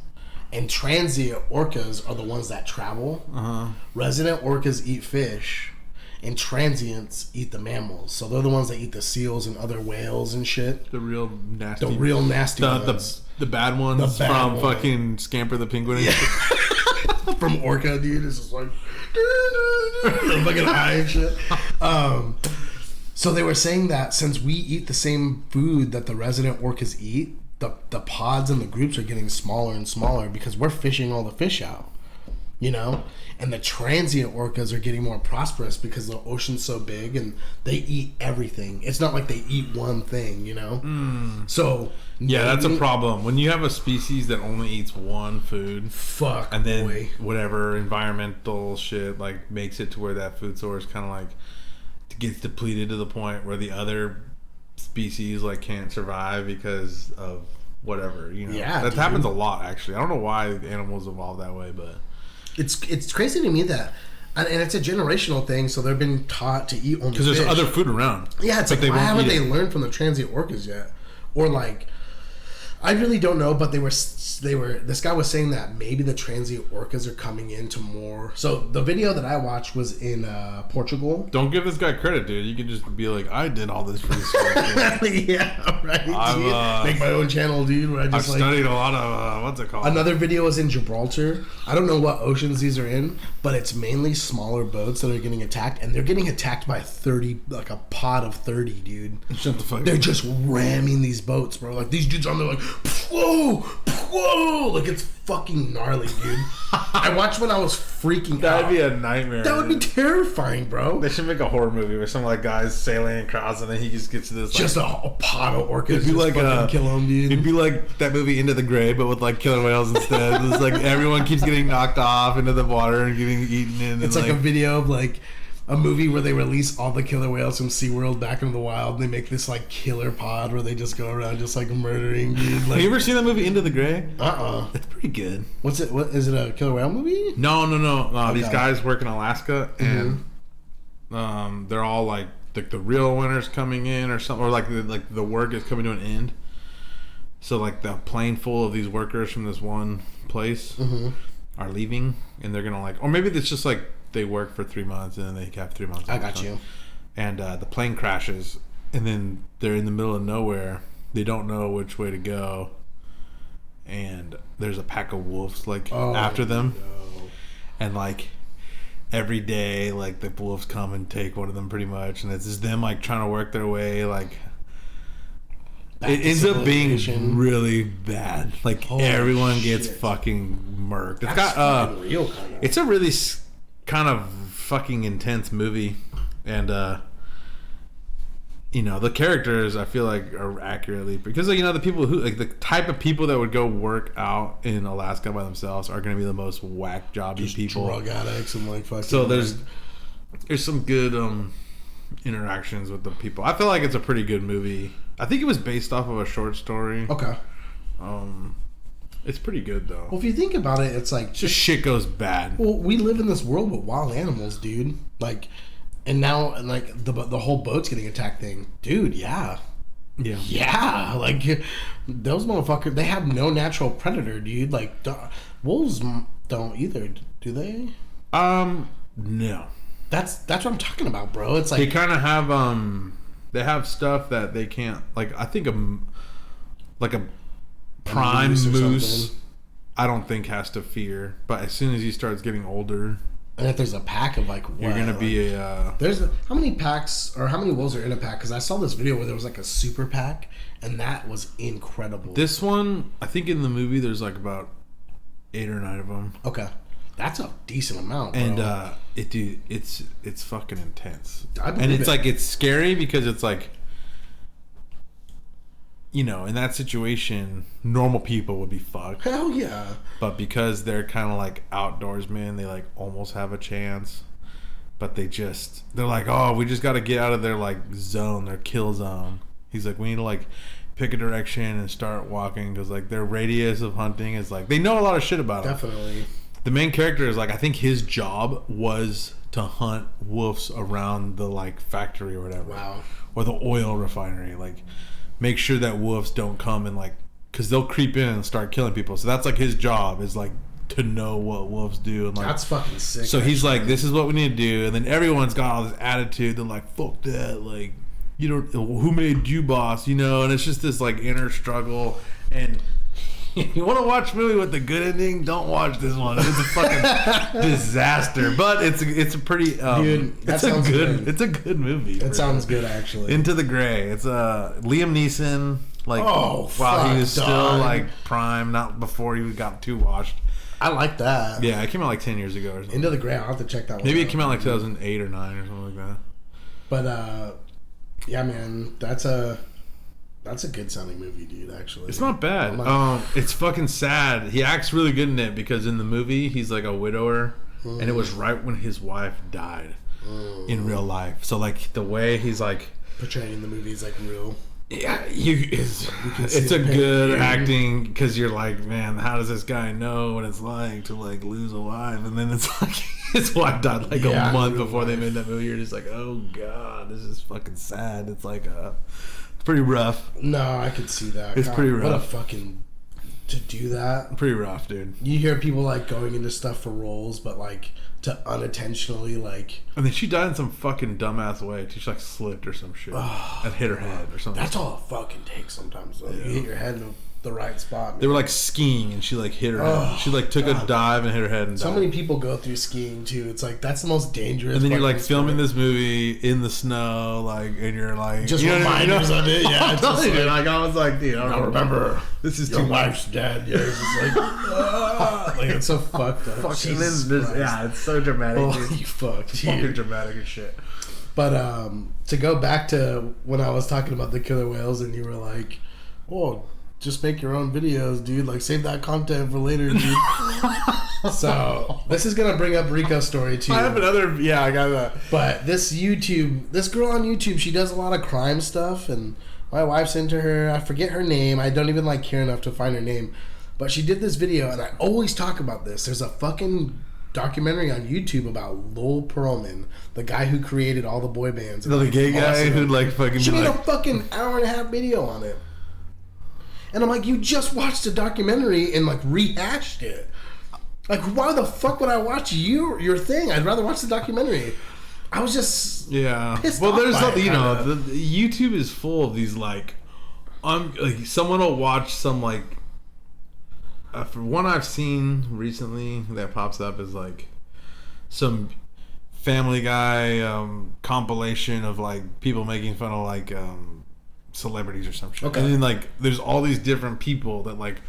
And transient orcas are the ones that travel. Resident orcas eat fish, and transients eat the mammals. So they're the ones that eat the seals and other whales and shit. The real nasty ones. The bad ones from fucking Scamper the Penguin. And shit. from Orca, dude. It's just like fucking eye and shit. So they were saying that since we eat the same food that the resident orcas eat, the pods and the groups are getting smaller and smaller because we're fishing all the fish out. You know, and the transient orcas are getting more prosperous because the ocean's so big and they eat everything. It's not like they eat one thing, you know. So yeah, that's a problem when you have a species that only eats one food. And then whatever environmental shit like makes it to where that food source kind of like gets depleted to the point where the other species like can't survive because of whatever. You know, that happens a lot actually. I don't know why animals evolve that way, but. It's crazy to me that, and it's a generational thing. So they've been taught to eat only because there's other food around. Yeah, it's like why haven't they learned from the transient orcas yet? Or like, I really don't know. But they were. This guy was saying that maybe the transient orcas are coming into more. So the video that I watched was in Portugal. Don't give this guy credit, dude. You can just be like, I did all this research. Yeah, right. Make my own channel, dude. Where I've studied a lot of what's it called? Another video is in Gibraltar. I don't know what oceans these are in, but it's mainly smaller boats that are getting attacked, and they're getting attacked by 30, like a pod of 30, dude. Shut the fuck up. They're just ramming these boats, bro. Like these dudes on there, like whoa. Like it's fucking gnarly, dude. I watched when I was freaking out. That'd be a nightmare. That would be terrifying, bro. They should make a horror movie where some like guys sailing across and then he just gets to this just like, a pod of orcas. It'd be like kill them, dude. It'd be like that movie Into the Grave, but with like killer whales instead. It's like everyone keeps getting knocked off into the water and getting eaten in. It's like a video of like a movie where they release all the killer whales from SeaWorld back into the wild. And they make this like killer pod where they just go around just like murdering dude. Like, have you ever seen that movie Into the Grave? It's pretty good. What's it? What is it? A killer whale movie? No. Okay. These guys work in Alaska and they're all like the real winter's coming in or something, or like the work is coming to an end. So like the plane full of these workers from this one place are leaving, and they're gonna like, or maybe it's just like they work for 3 months and then they have 3 months. I got you. And the plane crashes, and then they're in the middle of nowhere. They don't know which way to go, and there's a pack of wolves like after them, and like every day like the wolves come and take one of them pretty much, and it's just them like trying to work their way like. It ends up being really bad. Like everyone gets fucking murked. It's got real kind of. It's a really kind of fucking intense movie, and you know the characters I feel like are accurately, because you know the people who like the type of people that would go work out in Alaska by themselves are going to be the most whack jobby people, drug addicts and like fucking. So there's some good interactions with the people. I feel like it's a pretty good movie. I think it was based off of a short story. Okay. It's pretty good though. Well, if you think about it, it's like just shit goes bad. Well, we live in this world with wild animals, dude. Like, and now like the whole boat's getting attacked thing, dude. Yeah. Like those motherfuckers, they have no natural predator, dude. Like wolves don't either, do they? No. That's what I'm talking about, bro. It's like they kind of have they have stuff that they can't, like I think like a prime moose I don't think has to fear, but as soon as he starts getting older, and if there's a pack of like you're gonna be how many packs or how many wolves are in a pack? Because I saw this video where there was like a super pack, and that was incredible. This one, I think in the movie there's like about 8 or 9 of them. Okay. That's a decent amount, bro. And it's fucking intense. And it's like it's scary because it's like, you know, in that situation, normal people would be fucked. Hell yeah. But because they're kind of like outdoorsmen, they like almost have a chance. But they're like, oh, we just got to get out of their like zone, their kill zone. He's like, we need to like pick a direction and start walking, because like their radius of hunting is like, they know a lot of shit about it. Definitely. The main character is like, I think his job was to hunt wolves around the like factory or whatever. Wow. Or the oil refinery. Like, make sure that wolves don't come and like, because they'll creep in and start killing people. So that's like his job, is like to know what wolves do. And like, that's fucking sick. So he's like, this is what we need to do. And then everyone's got all this attitude. They're like, fuck that. Like, you know, who made you boss? You know, and it's just this like inner struggle. And You want to watch a movie with a good ending? Don't watch this one. It's a fucking disaster. But it's a pretty dude. That sounds good. It's a good movie. It sounds good actually. Into the Gray. It's Liam Neeson. Like while he was still like prime, not before he got too washed. I like that. Yeah, it came out like 10 years ago or something. Into the Gray. I'll have to check that one. Maybe out. it came out like 2008 or 9 or something like that. But yeah, man, that's a good sounding movie, dude. Actually, it's not bad. It's fucking sad. He acts really good in it because in the movie he's like a widower, and it was right when his wife died in real life. So like the way he's like portraying the movie is like real. Yeah, it's a good acting because you're like, man, how does this guy know what it's like to like lose a wife? And then it's like his wife died like a month before they made that movie. You're just like, oh god, this is fucking sad. It's like it's pretty rough. No, I could see that. It's pretty rough. What a fucking to do that. Pretty rough, dude. You hear people like going into stuff for roles, but like to unintentionally like. I mean, she died in some fucking dumbass way. She like slipped or some shit and hit her head or something. That's all it fucking takes sometimes. Though. Yeah. You hit your head in the right spot. Man. They were like skiing and she like hit her head. She like took a dive and hit her head and died. So many people go through skiing too. It's like that's the most dangerous. And then you're like filming this movie in the snow, like, and you're like just reminders of it. Yeah, it's just like I was like, dude, I don't remember. This is your wife's dead. Yeah, it's just like it's so fucked up. Yeah, it's so dramatic. Holy fuck, dude. Fucking dramatic as shit. But to go back to when I was talking about the killer whales, and you were like, "Oh, just make your own videos, dude. Like, save that content for later, dude." So this is gonna bring up Rico's story too. I have another. Yeah, I got that. But this girl on YouTube, she does a lot of crime stuff, and my wife's into her. I forget her name. I don't even like care enough to find her name. But she did this video, and I always talk about this. There's a fucking documentary on YouTube about Lowell Pearlman, the guy who created all the boy bands. The gay guy who like fucking. She made a fucking hour-and-a-half video on it. And I'm like, you just watched a documentary and like rehashed it. Like, why the fuck would I watch your thing? I'd rather watch the documentary. I was just pissed off there's by it, you know, the YouTube is full of these like someone will watch some like for one I've seen recently that pops up is like some Family Guy compilation of like people making fun of like celebrities or some shit. Okay. And then like there's all these different people that like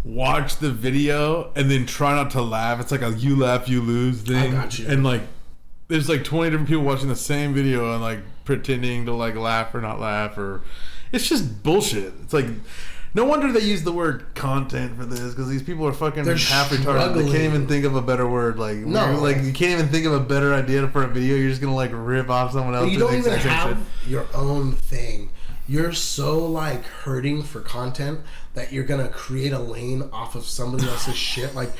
watch the video and then try not to laugh. It's like a you laugh you lose thing. I got you. And like there's like 20 different people watching the same video and like pretending to like laugh or not laugh, or it's just bullshit. It's like no wonder they use the word content for this, because these people are fucking half retarded. They can't even think of a better word. Like no, like you can't even think of a better idea for a video. You're just gonna like rip off someone else. You don't even have your own thing. You're so like hurting for content that you're gonna create a lane off of somebody else's shit. Like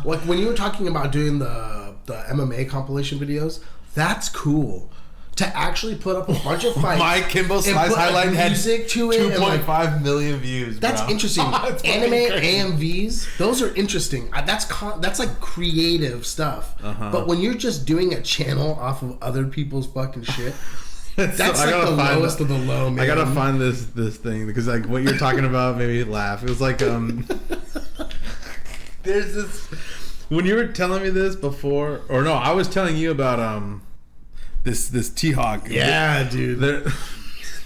when you were talking about doing the MMA compilation videos, that's cool. To actually put up a bunch of fights, Mike Kimbo Slice highlight had music to it, 2.5 million views. That's interesting. Anime AMVs, those are interesting. That's like creative stuff. But when you're just doing a channel off of other people's fucking shit. That's like the lowest of the low, man. I gotta find this thing because like what you're talking about made me laugh. It was like there's this when you were telling me this before, or no, I was telling you about this T-Hawk. Yeah, dude.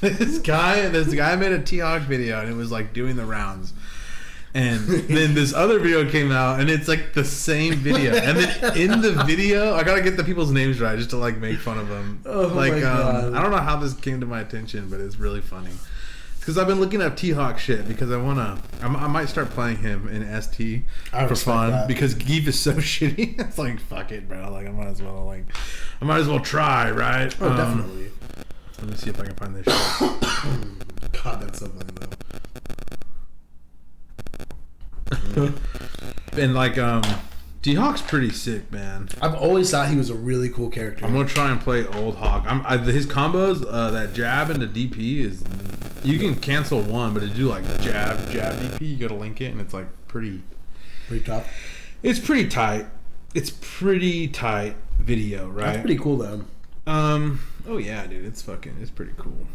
This guy made a T-Hawk video and it was like doing the rounds. And then this other video came out, and it's like the same video. And then in the video, I gotta get the people's names right just to like make fun of them. Oh like, my God. I don't know how this came to my attention, but it's really funny. Because I've been looking up T-Hawk shit because I might start playing him in ST for fun that. Because Geef is so shitty. It's like fuck it, bro. Like I might as well try, right? Oh, definitely. Let me see if I can find this shit. God, that's so funny though. And like T-Hawk's pretty sick, man. I've always thought he was a really cool character. I'm gonna try and play old Hawk. His combos, that jab and the DP is, you can cancel one, but to do like jab DP, you gotta link it, and it's like pretty tough. It's pretty tight. It's pretty tight video, right? That's pretty cool though. Oh yeah, dude, it's pretty cool.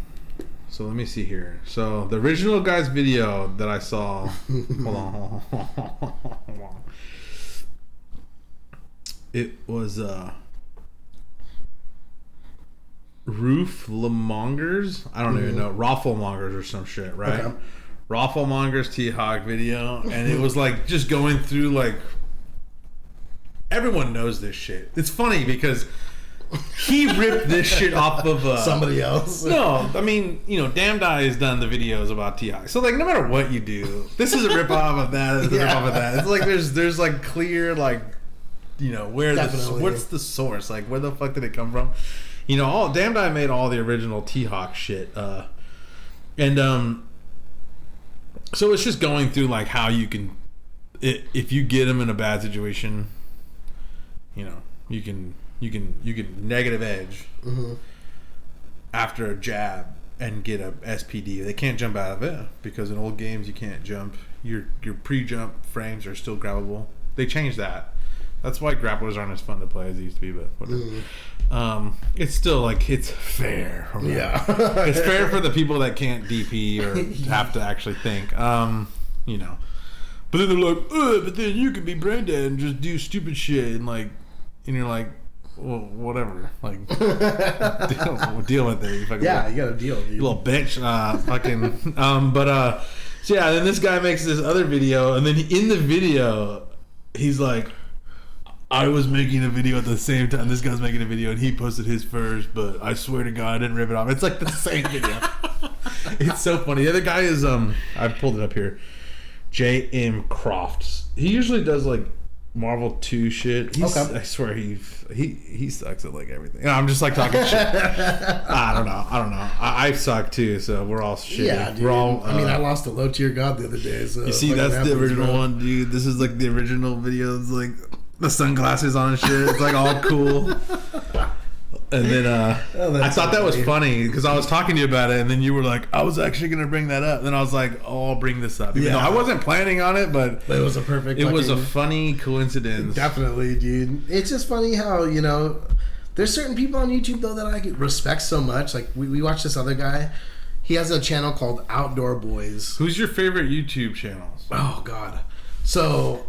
So let me see here. So the original guy's video that I saw. Hold on. It was Roof Lamongers. I don't even know. Rafflemongers or some shit, right? Okay. Rafflemongers T-Hawk video, and it was like just going through like everyone knows this shit. It's funny because he ripped this shit off of somebody else. No, I mean, you know, Damn Die has done the videos about T-Hawk. So like no matter what you do, this is a rip off of that, it's a rip off of that. It's like there's like clear like, you know, what's the source? Like where the fuck did it come from? You know, Damn Die made all the original T-Hawk shit. So it's just going through like how you can, if you get him in a bad situation, you know, you can negative edge after a jab and get a SPD. They can't jump out of it because in old games you can't jump. Your pre-jump frames are still grabbable. They changed that. That's why grapplers aren't as fun to play as they used to be, but whatever. It's still like it's fair. Yeah, it's fair for the people that can't DP or have to actually think. You know, but then they're like, but then you can be brain dead and just do stupid shit and you're like, well, whatever. Like, deal with it. You gotta deal, dude. You little bitch. So yeah, then this guy makes this other video, and then in the video, he's like, I was making a video at the same time this guy's making a video, and he posted his first, but I swear to God I didn't rip it off. It's like the same video. It's so funny. The other guy is I pulled it up here, J.M. Crofts. He usually does like Marvel 2 shit. Okay. I swear he sucks at like everything. I'm just like talking shit. I don't know. I suck too, so we're all shit. Yeah, dude. We're all, I mean, I lost a low tier god the other day. So you see, that's the original one, dude. This is like the original video. It's like the sunglasses on and shit. It's like all cool. And then I thought that was funny because I was talking to you about it, and then you were like, I was actually going to bring that up. And then I was like, oh, I'll bring this up. Even though I wasn't planning on it, but it was a perfect. It was a funny coincidence. Definitely, dude. It's just funny how, you know, there's certain people on YouTube though that I respect so much. Like we watched this other guy. He has a channel called Outdoor Boys. Who's your favorite YouTube channels? Oh God. So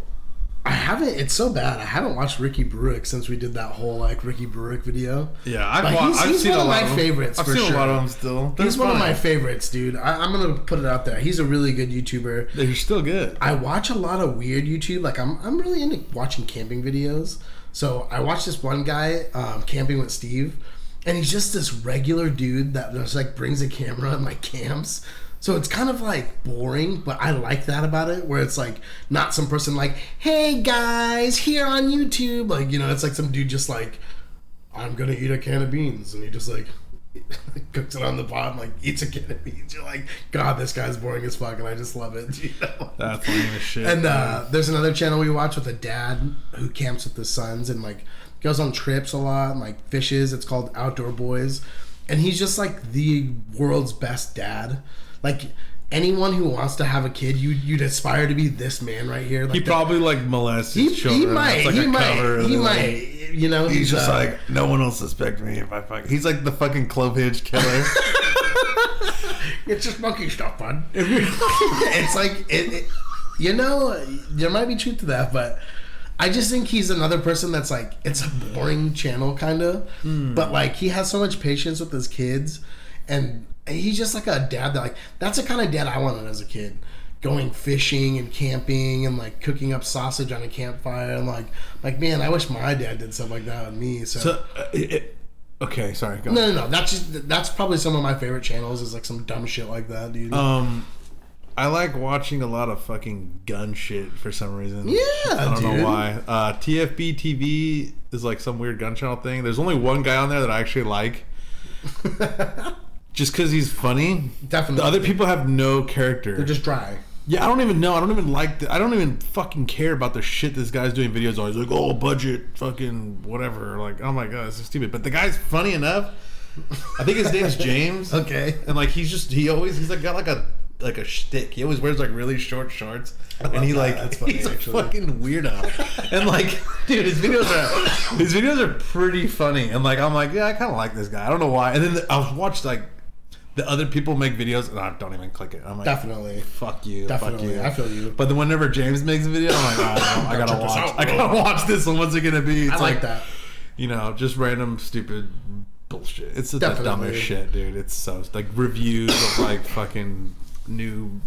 I haven't. It's so bad. I haven't watched Ricky Bruick since we did that whole like Ricky Bruick video. Yeah, I've seen one of my them. favorites. I've for seen sure. a lot of them still. He's one of my favorites, dude. I'm gonna put it out there. He's a really good YouTuber. They're still good. I watch a lot of weird YouTube. Like I'm really into watching camping videos. So I watched this one guy, Camping with Steve, and he's just this regular dude that just like brings a camera and like camps. So it's kind of like boring, but I like that about it, where it's like not some person like, hey guys, here on YouTube. Like, you know, it's like some dude just like, I'm going to eat a can of beans. And he just like cooks it on the pot and like eats a can of beans. You're like, God, this guy's boring as fuck. And I just love it. You know? That's funny as shit. And there's another channel we watch with a dad who camps with his sons and like goes on trips a lot and like fishes. It's called Outdoor Boys. And he's just like the world's best dad. Like anyone who wants to have a kid, you'd aspire to be this man right here. Like he probably like molests his children. He might. Like he might. You know, he's just like, no one will suspect me if I fuck. He's like the fucking Clove Hitch killer. It's just monkey stuff, bud. It's like it. You know, there might be truth to that, but I just think he's another person that's like, it's a boring channel kind of, but like he has so much patience with his kids, and he's just like a dad that like, that's the kind of dad I wanted as a kid. Going fishing and camping and like cooking up sausage on a campfire and like man, I wish my dad did stuff like that with me. Okay, sorry. Go No. That's probably some of my favorite channels is like some dumb shit like that, dude. I like watching a lot of fucking gun shit for some reason. Yeah, I don't know why. TFB TV is like some weird gun channel thing. There's only one guy on there that I actually like. Just because he's funny. Definitely. The other people have no character. They're just dry. Yeah, I don't even know. I don't even like I don't even fucking care about the shit this guy's doing videos on. He's like, oh, budget, fucking whatever. Like, oh my God, it's so stupid. But the guy's funny enough. I think his name's James. Okay. And like, he's like got like a shtick. He always wears like really short shorts. And he like, that's funny, he's actually a fucking weirdo. And like, dude, his videos are pretty funny. And like, I'm like, yeah, I kind of like this guy. I don't know why. And then I've watched like the other people make videos, and I don't even click it. I'm like, definitely, fuck you, definitely. Fuck you. I feel you. But then whenever James makes a video, I'm like, oh, I gotta watch. I gotta watch this one. What's it gonna be? It's I like that. You know, just random stupid bullshit. It's the dumbest shit, dude. It's so like reviews of like fucking new.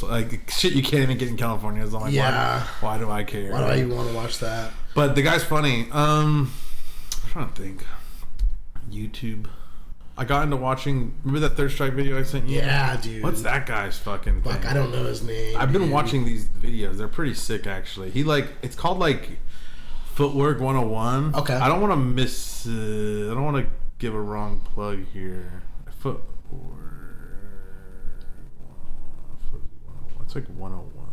Like shit you can't even get in California. So I'm like, why do I care? Why do you want to watch that? But the guy's funny. I'm trying to think. YouTube. I got into watching. Remember that Third Strike video I sent you? Yeah, dude. What's that guy's fucking thing? I don't know his name. I've been watching these videos. They're pretty sick, actually. It's called like Footwork 101. Okay. I don't want to I don't want to give a wrong plug here. Footwork. It's like 101.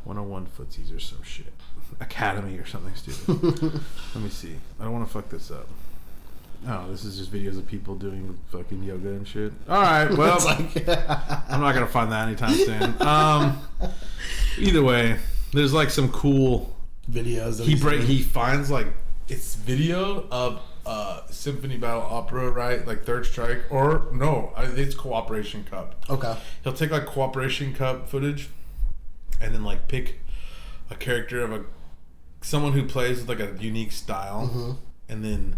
101 footsies or some shit. Academy or something stupid. Let me see. I don't want to fuck this up. Oh, this is just videos of people doing fucking yoga and shit. Alright, well, I'm not going to find that anytime soon. Either way, there's like some cool videos. He finds like, it's video of Symphony Battle Opera, right? Like Third Strike, or no, it's Cooperation Cup. Okay. He'll take like Cooperation Cup footage and then like pick a character of someone who plays with like a unique style, and then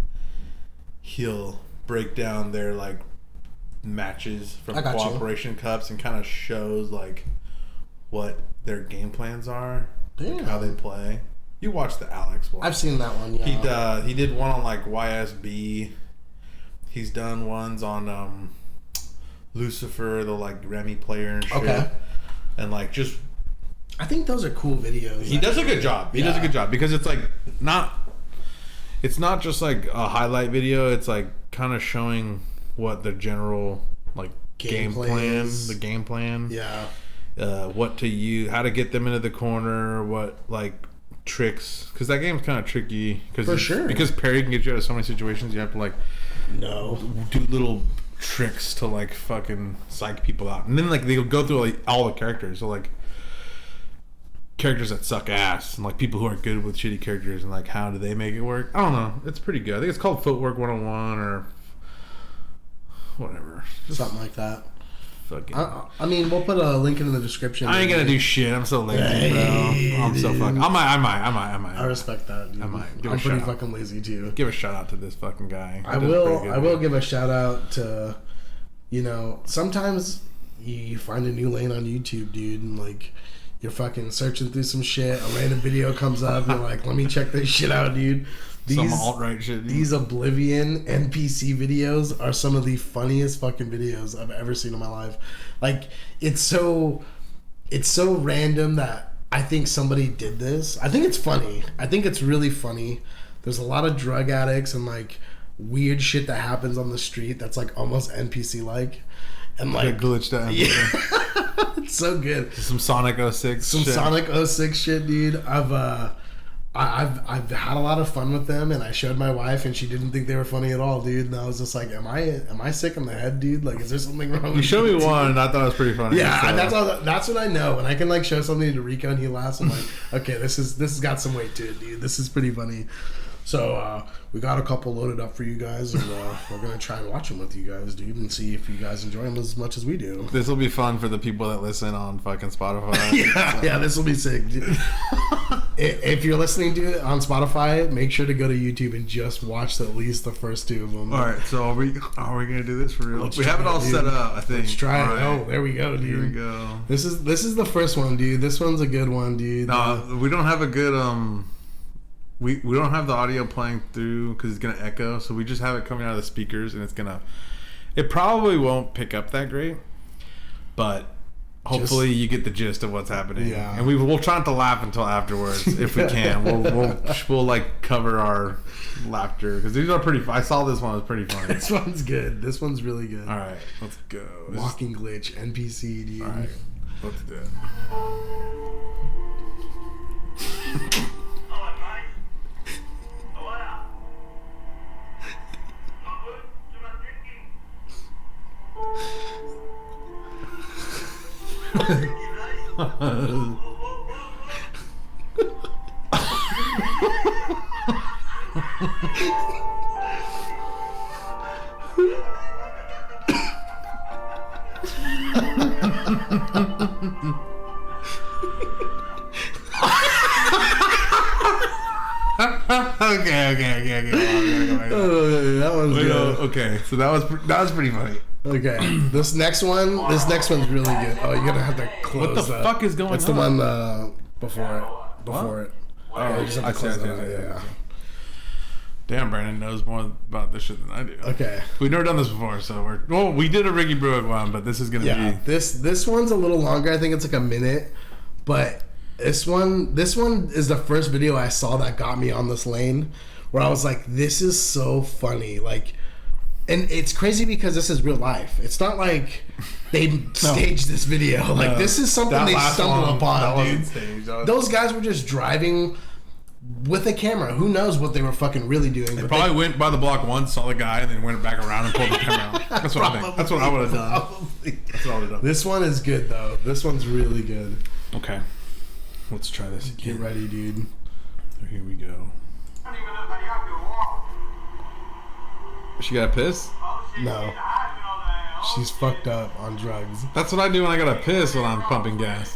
he'll break down their like matches from Cooperation Cups and kind of shows like what their game plans are, like how they play. You watched the Alex one. I've seen that one. Yeah. He did one on like YSB. He's done ones on Lucifer, the like Remy player and shit. Okay. And like just, I think those are cool videos. He does a good job. He does a good job because it's like it's not just like a highlight video. It's like kind of showing what the general like game plan. Yeah. What to use, how to get them into the corner, what like tricks, because that game's kind of tricky. For sure. Because parry can get you out of so many situations. You have to like do little tricks to like fucking psych people out, and then like they'll go through like all the characters. So like characters that suck ass and like people who are good with shitty characters, and like how do they make it work? I don't know. It's pretty good. I think it's called Footwork 101 or whatever. Something like that. Fucking. I mean, we'll put a link in the description. I ain't gonna do shit. I'm so lazy, bro. I'm so fucking. I might. I respect that, dude. I might. I'm pretty fucking lazy too. Give a shout out to this fucking guy. I will give a shout out to, sometimes you find a new lane on YouTube, dude, and like you're fucking searching through some shit, a random video comes up, you're like, let me check this shit out, dude. Some alt-right shit. Dude. These Oblivion NPC videos are some of the funniest fucking videos I've ever seen in my life. Like, it's so random that I think somebody did this. I think it's funny. I think it's really funny. There's a lot of drug addicts and like weird shit that happens on the street that's like almost NPC like. And like glitched out. Yeah. It's so good. Some Sonic 06 Sonic 06 shit, dude. I've had a lot of fun with them, and I showed my wife, and she didn't think they were funny at all, dude. And I was just like, "Am I sick in the head, dude? Like, is there something wrong?" You showed me one, and I thought it was pretty funny. Yeah, so. That's what I know. When I can like show something to Rico and he laughs, I'm like, "Okay, this has got some weight to it, dude. This is pretty funny." So we got a couple loaded up for you guys, and we're gonna try and watch them with you guys, dude, and see if you guys enjoy them as much as we do. This will be fun for the people that listen on fucking Spotify. Yeah, this will be sick, dude. If you're listening to it on Spotify, make sure to go to YouTube and just watch at least the first two of them. All right, so are we gonna do this for real? We have it all set up, I think. Let's try it. Right. Oh, there we go, dude. Here we go. This is the first one, dude. This one's a good one, dude. No, we don't have a good We don't have the audio playing through because it's gonna echo, so we just have it coming out of the speakers, and it probably won't pick up that great, but hopefully you get the gist of what's happening. Yeah. And we'll try not to laugh until afterwards if we can. We'll like cover our laughter because these are pretty. I saw this one; it was pretty funny. This one's good. This one's really good. All right, let's go. Walking glitch NPC, dude. All right, let's do it. That one's good. Okay, so that was pretty funny. Okay, this next one's really good. Oh, you're gonna have to close. What the fuck is going on? It's the one before it. Oh, you just have to close it out. Yeah. Damn, Brandon knows more about this shit than I do. Okay. We've never done this before, so we did a Ricky Bruick one, but this is gonna be this one's a little longer. I think it's like a minute, but this one is the first video I saw that got me on this lane, where I was like, this is so funny, like. And it's crazy because this is real life. It's not like they staged this video. Like, this is something they stumbled upon, dude. Those guys were just driving with a camera. Who knows what they were fucking really doing. They probably went by the block once, saw the guy, and then went back around and pulled the camera out. That's what I think. That's what I would have done. That's what I would have done. This one is good, though. This one's really good. Okay. Let's try this again. Get ready, dude. So here we go. She got a piss? No. She's fucked up on drugs. That's what I do when I got a piss when I'm pumping gas.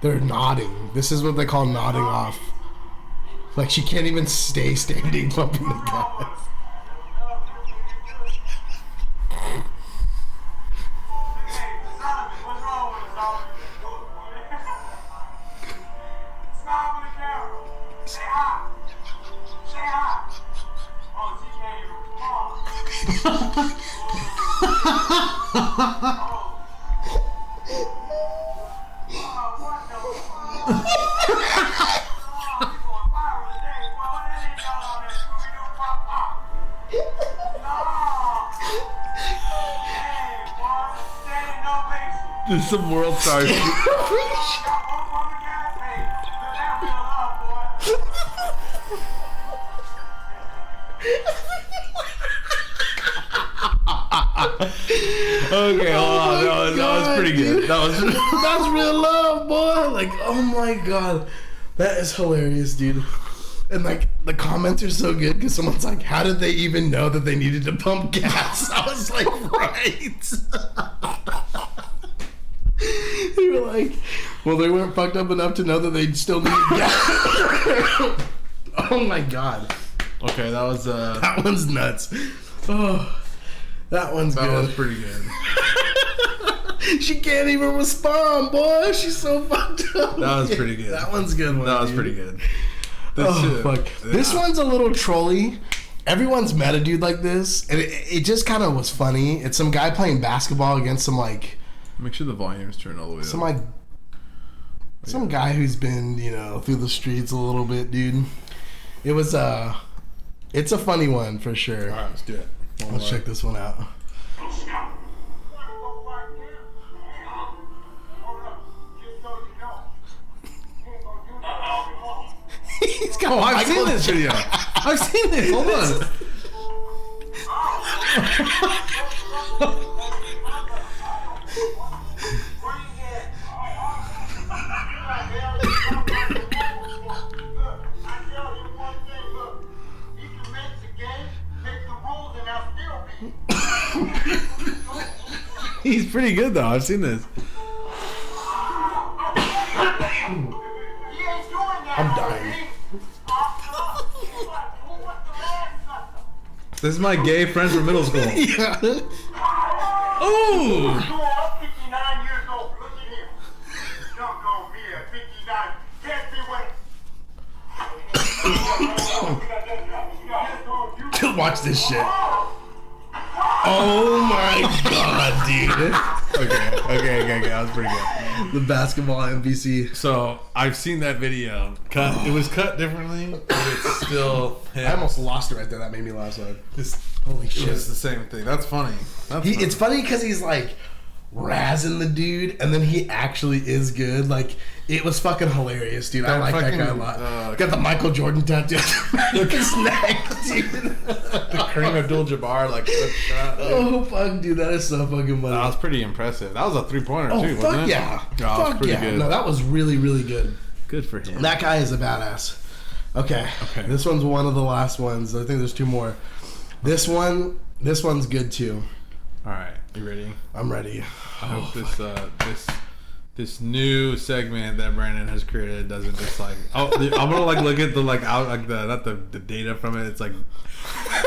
They're nodding. This is what they call nodding off. Like, she can't even stay standing pumping the gas. This is some world star shit. Okay, hold on. That was pretty good. That's real love, boy. Like, oh my god, that is hilarious, dude. And like, the comments are so good because someone's like, "How did they even know that they needed to pump gas?" I was like, right. They were like, well, they weren't fucked up enough to know that they still need gas. Oh my god. Okay, that was that one's nuts. Oh, that one's good. That was pretty good. She can't even respond, boy. She's so fucked up. That was pretty good. That one's good. That was pretty good. Fuck. Yeah. This one's a little trolly. Everyone's met a dude like this, and it just kind of was funny. It's some guy playing basketball against some like. Make sure the volume's turned all the way up. Some guy who's been, through the streets a little bit, dude. It was it's a funny one for sure. All right, let's do it. Let's check this one out. He's got I've seen this video. I've seen this. Hold on. He's pretty good though. I've seen this. I'm dying. This is my gay friend from middle school. Yeah. Oh! Watch this shit. Oh my god, dude. Okay. That was pretty good. The basketball MVC. So I've seen that video. It was cut differently, but it's still him. I almost lost it right there. That made me laugh. So holy shit. It's the same thing. That's funny. It's funny because he's like razzing the dude, and then he actually is good. Like, it was fucking hilarious, dude. I like that guy a lot. Got the Michael Jordan tattoo on his neck, dude. The Kareem Abdul-Jabbar, like, oh fuck, dude, that is so fucking funny. That was pretty impressive. That was a 3-pointer too, fuck wasn't it? Yeah. Fuck yeah. Good. No, that was really, really good. Good for him. That guy is a badass. Okay. This one's one of the last ones. I think there's 2 more. This one's good too. All right, you ready? I'm ready. I hope this new segment that Brandon has created doesn't just like. Oh, I'm gonna like look at the like out like the not the data from it. It's like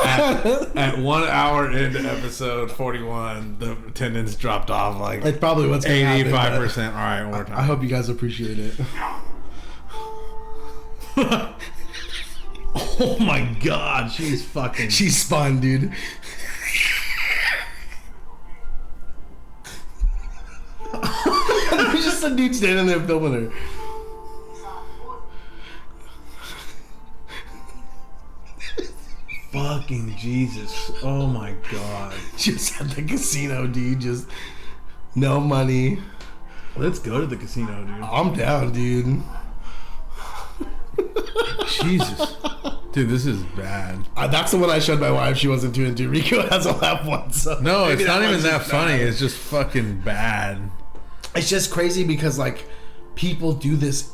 at 1 hour into episode 41, the attendance dropped off like. It's probably what's 85%. All right, one more time. I hope you guys appreciate it. Oh my god, she's spun, dude. There's just a dude standing there filming her. Fucking Jesus. Oh my god. Just at the casino, dude. Just no money. Let's go to the casino, dude. I'm down, dude. Jesus. Dude, this is bad. That's the one I showed my wife. She wasn't too into. Rico has a laugh one. So no, it's not even that funny. It's just fucking bad. It's just crazy because, like, people do this.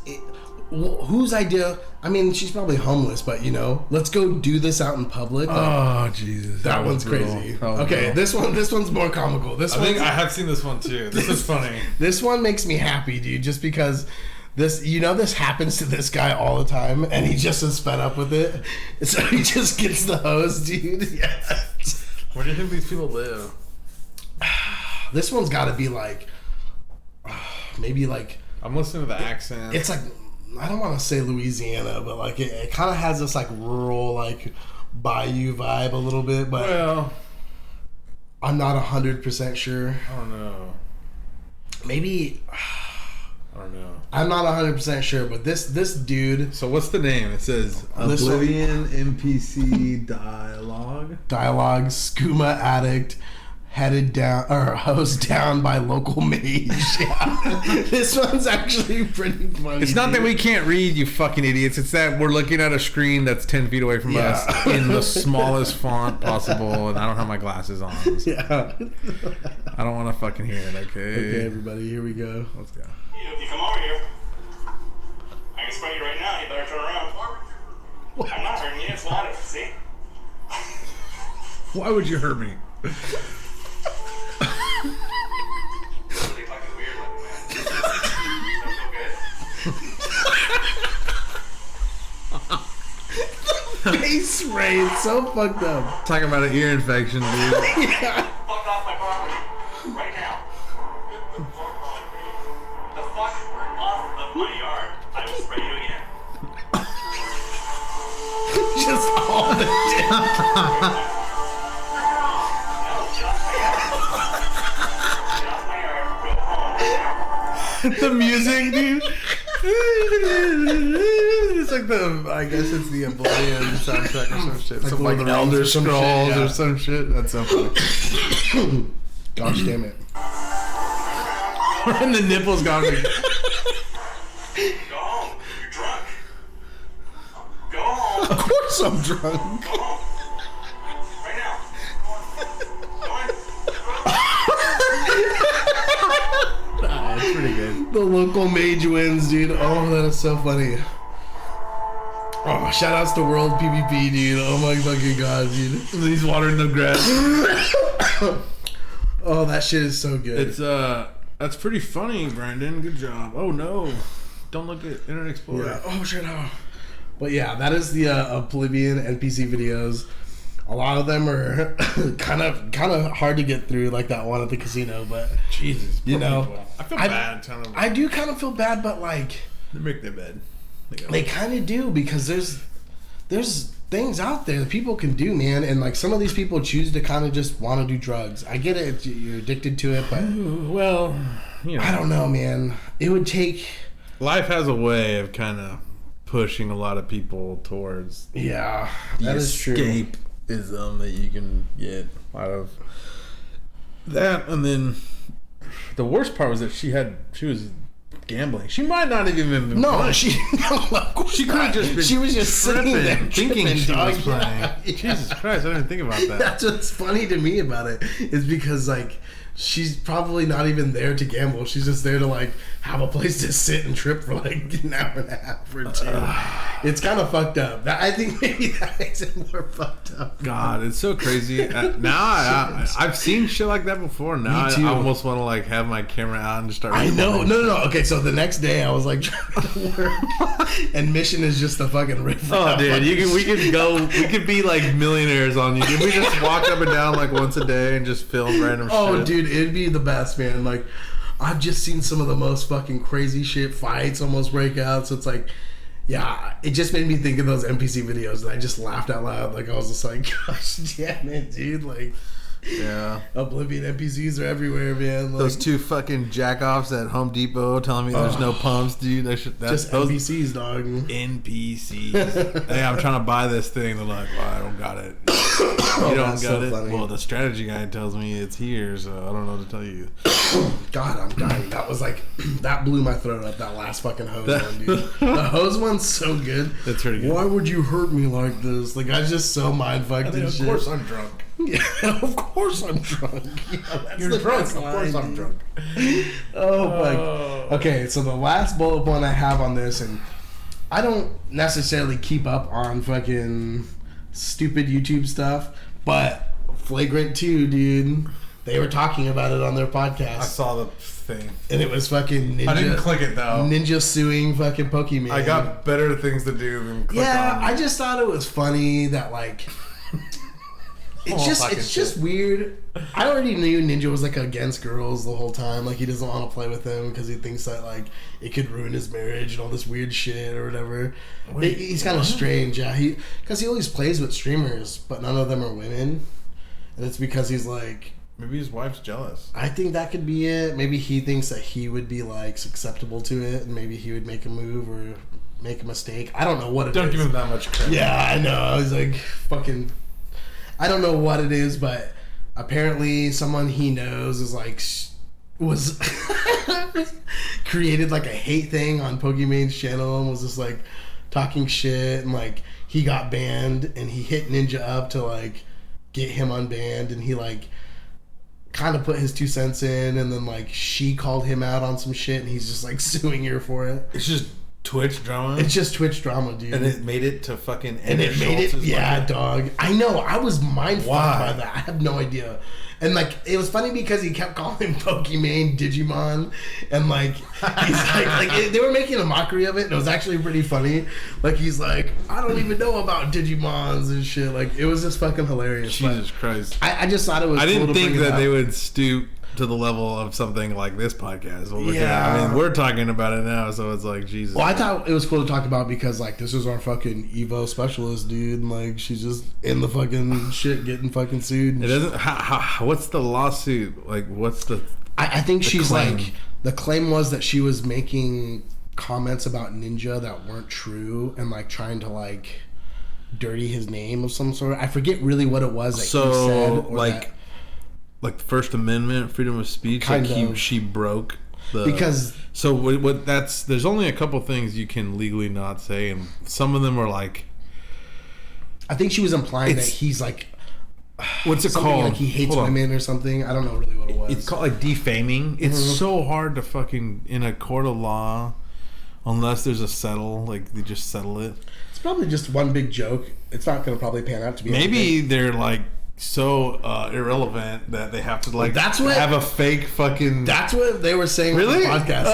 Whose idea? I mean, she's probably homeless, but, you know, let's go do this out in public. Like, oh, Jesus. That one's crazy. Okay, this one's more comical. I think I have seen this one, too. This is funny. This one makes me happy, dude, just because... This happens to this guy all the time, and he just is fed up with it. So he just gets the hose, dude. Yeah. Where do you think these people live? This one's got to be like, maybe like. I'm listening to the accent. It's like, I don't want to say Louisiana, but like it kind of has this like rural like bayou vibe a little bit. But well, I'm not 100% sure. I don't know. Maybe. I don't know. I'm not 100% sure, but this dude... So what's the name? It says Oblivion NPC Dialogue. Dialogue, Skooma Addict, hosed down by local mage. Yeah. This one's actually pretty funny. It's not that we can't read, you fucking idiots. It's that we're looking at a screen that's 10 feet away from us in the smallest font possible, and I don't have my glasses on. So yeah. I don't want to fucking hear it, okay? Okay, everybody, here we go. Let's go. If you come over here, I can spray you right now. You better turn around. I'm not hurting you. It's water. See? Why would you hurt me? Really fucking weird looking, man. Does that feel good? Face spray, it's so fucked up. Talking about an ear infection, dude. Yeah. Fuck off my property. Right now. The fuck off of my yard. I will spray you again. Just all the No, get off my yard. Go home. The music, dude. It's like I guess it's the Oblivion soundtrack or some shit. Like Some like Elder Scrolls or some shit. That's so funny. Gosh damn it. And the nipples gone. Go home. You're drunk. Go home. Of course I'm drunk. Go home. Right now. Go on. That's pretty good. The local mage wins, dude. Oh, that is so funny. Oh, shout outs to World PvP, dude. Oh my fucking god, dude. He's watering the grass. Oh, that shit is so good. It's that's pretty funny, Brandon. Good job. Oh no, don't look at Internet Explorer. Yeah. Oh shit. Oh. But yeah, that is the Oblivion NPC videos. A lot of them are kind of hard to get through, like that one at the casino. But Jesus, you know, people. I feel bad telling them. I do kind of feel bad, but like They make their bed. They kind of do, because there's things out there that people can do, man, and like some of these people choose to kind of just want to do drugs. I get it, you're addicted to it, but well, you know, I don't know, man. It would take. Life has a way of kind of pushing a lot of people towards Yeah, the that is true. escapism that you can get out of that. And then the worst part was that she was gambling. She might not have even been playing. She could have just been She was just sitting there thinking tripping, she dog. was playing. Yeah. Jesus Christ, I didn't think about that. That's what's funny to me about it, is because like she's probably not even there to gamble. She's just there to like have a place to sit and trip for like an hour and a half or two. It's kind of fucked up. I think maybe that makes it more fucked up. God, it's so crazy. Now I've seen shit like that before. Now I almost want to like have my camera out and just start. I know. No. Okay, so the next day I was like trying to work, and mission is just a fucking riff. Oh, dude, we could be like millionaires on YouTube. We just walk up and down like once a day and just film random shit. Oh, dude, it'd be the best, man. Like, I've just seen some of the most fucking crazy shit, fights almost break out. So it's like, yeah, it just made me think of those NPC videos, and I just laughed out loud. Like, I was just like, gosh, damn it, dude. Like, yeah, Oblivion NPCs are everywhere, man. Like, those two fucking jackoffs at Home Depot telling me there's no pumps, dude. That's just those NPCs, dog. NPCs. Hey, I'm trying to buy this thing. They're like, well, I don't got it. You don't got it. Funny. Well, the strategy guy tells me it's here, so I don't know what to tell you. God, I'm dying. That was like, that blew my throat up. That last fucking hose one, dude. The hose one's so good. That's pretty good. Why would you hurt me like this? Like, I was just so mind fucked and shit. Of course I'm drunk. Yeah, of course I'm drunk. Yeah, you're drunk. Of course I'm drunk. Oh my. Okay, so the last bullet point I have on this, and I don't necessarily keep up on fucking stupid YouTube stuff, but Flagrant 2, dude, they were talking about it on their podcast. I saw the thing. And it was fucking Ninja. I didn't click it, though. Ninja suing fucking Pokemon. I got better things to do than click on. Yeah, I just thought it was funny that, like... It's just weird. I already knew Ninja was like against girls the whole time. Like, he doesn't want to play with them because he thinks that like it could ruin his marriage and all this weird shit or whatever. Wait, he's kind of strange, yeah. Because he always plays with streamers, but none of them are women, and it's because he's like, maybe his wife's jealous. I think that could be it. Maybe he thinks that he would be like susceptible to it, and maybe he would make a move or make a mistake. I don't know what it is. Don't give him that much credit. Yeah, I know. I was like fucking. I don't know what it is, but apparently someone he knows is like was created like a hate thing on Pokemon's channel and was just like talking shit, and like he got banned and he hit Ninja up to like get him unbanned, and he like kind of put his 2 cents in, and then like she called him out on some shit and he's just like suing her for it. It's just Twitch drama? It's just Twitch drama, dude. And it made it to fucking... And it made it... Yeah, dog. I know. I was mind-fucked by that. I have no idea. And, like, it was funny because he kept calling Pokemon Digimon. And, like, he's like they were making a mockery of it. And it was actually pretty funny. Like, he's like, I don't even know about Digimons and shit. Like, it was just fucking hilarious. Jesus Christ. I just thought it was I didn't think that they would stoop to the level of something like this podcast. I mean, we're talking about it now, so it's like, Jesus. Well, I thought it was cool to talk about because, like, this is our fucking Evo specialist, dude. And, like, she's just in the fucking shit getting fucking sued. It doesn't... what's the lawsuit? Like, what's the... I think she's claim? Like... The claim was that she was making comments about Ninja that weren't true and, like, trying to, like, dirty his name of some sort. I forget really what it was that he said. Or like... That, like the First Amendment, freedom of speech, kind like of. She broke the... Because... So what that's... There's only a couple things you can legally not say, and some of them are like... I think she was implying that he's like... What's it called? Like he hates women or something. I don't know really what it was. It's called like defaming. It's so hard to fucking... In a court of law, unless there's a settle, like they just settle it. It's probably just one big joke. It's not going to probably pan out to be maybe anything. They're like... so irrelevant that they have to like have a fake fucking... That's what they were saying on the podcast.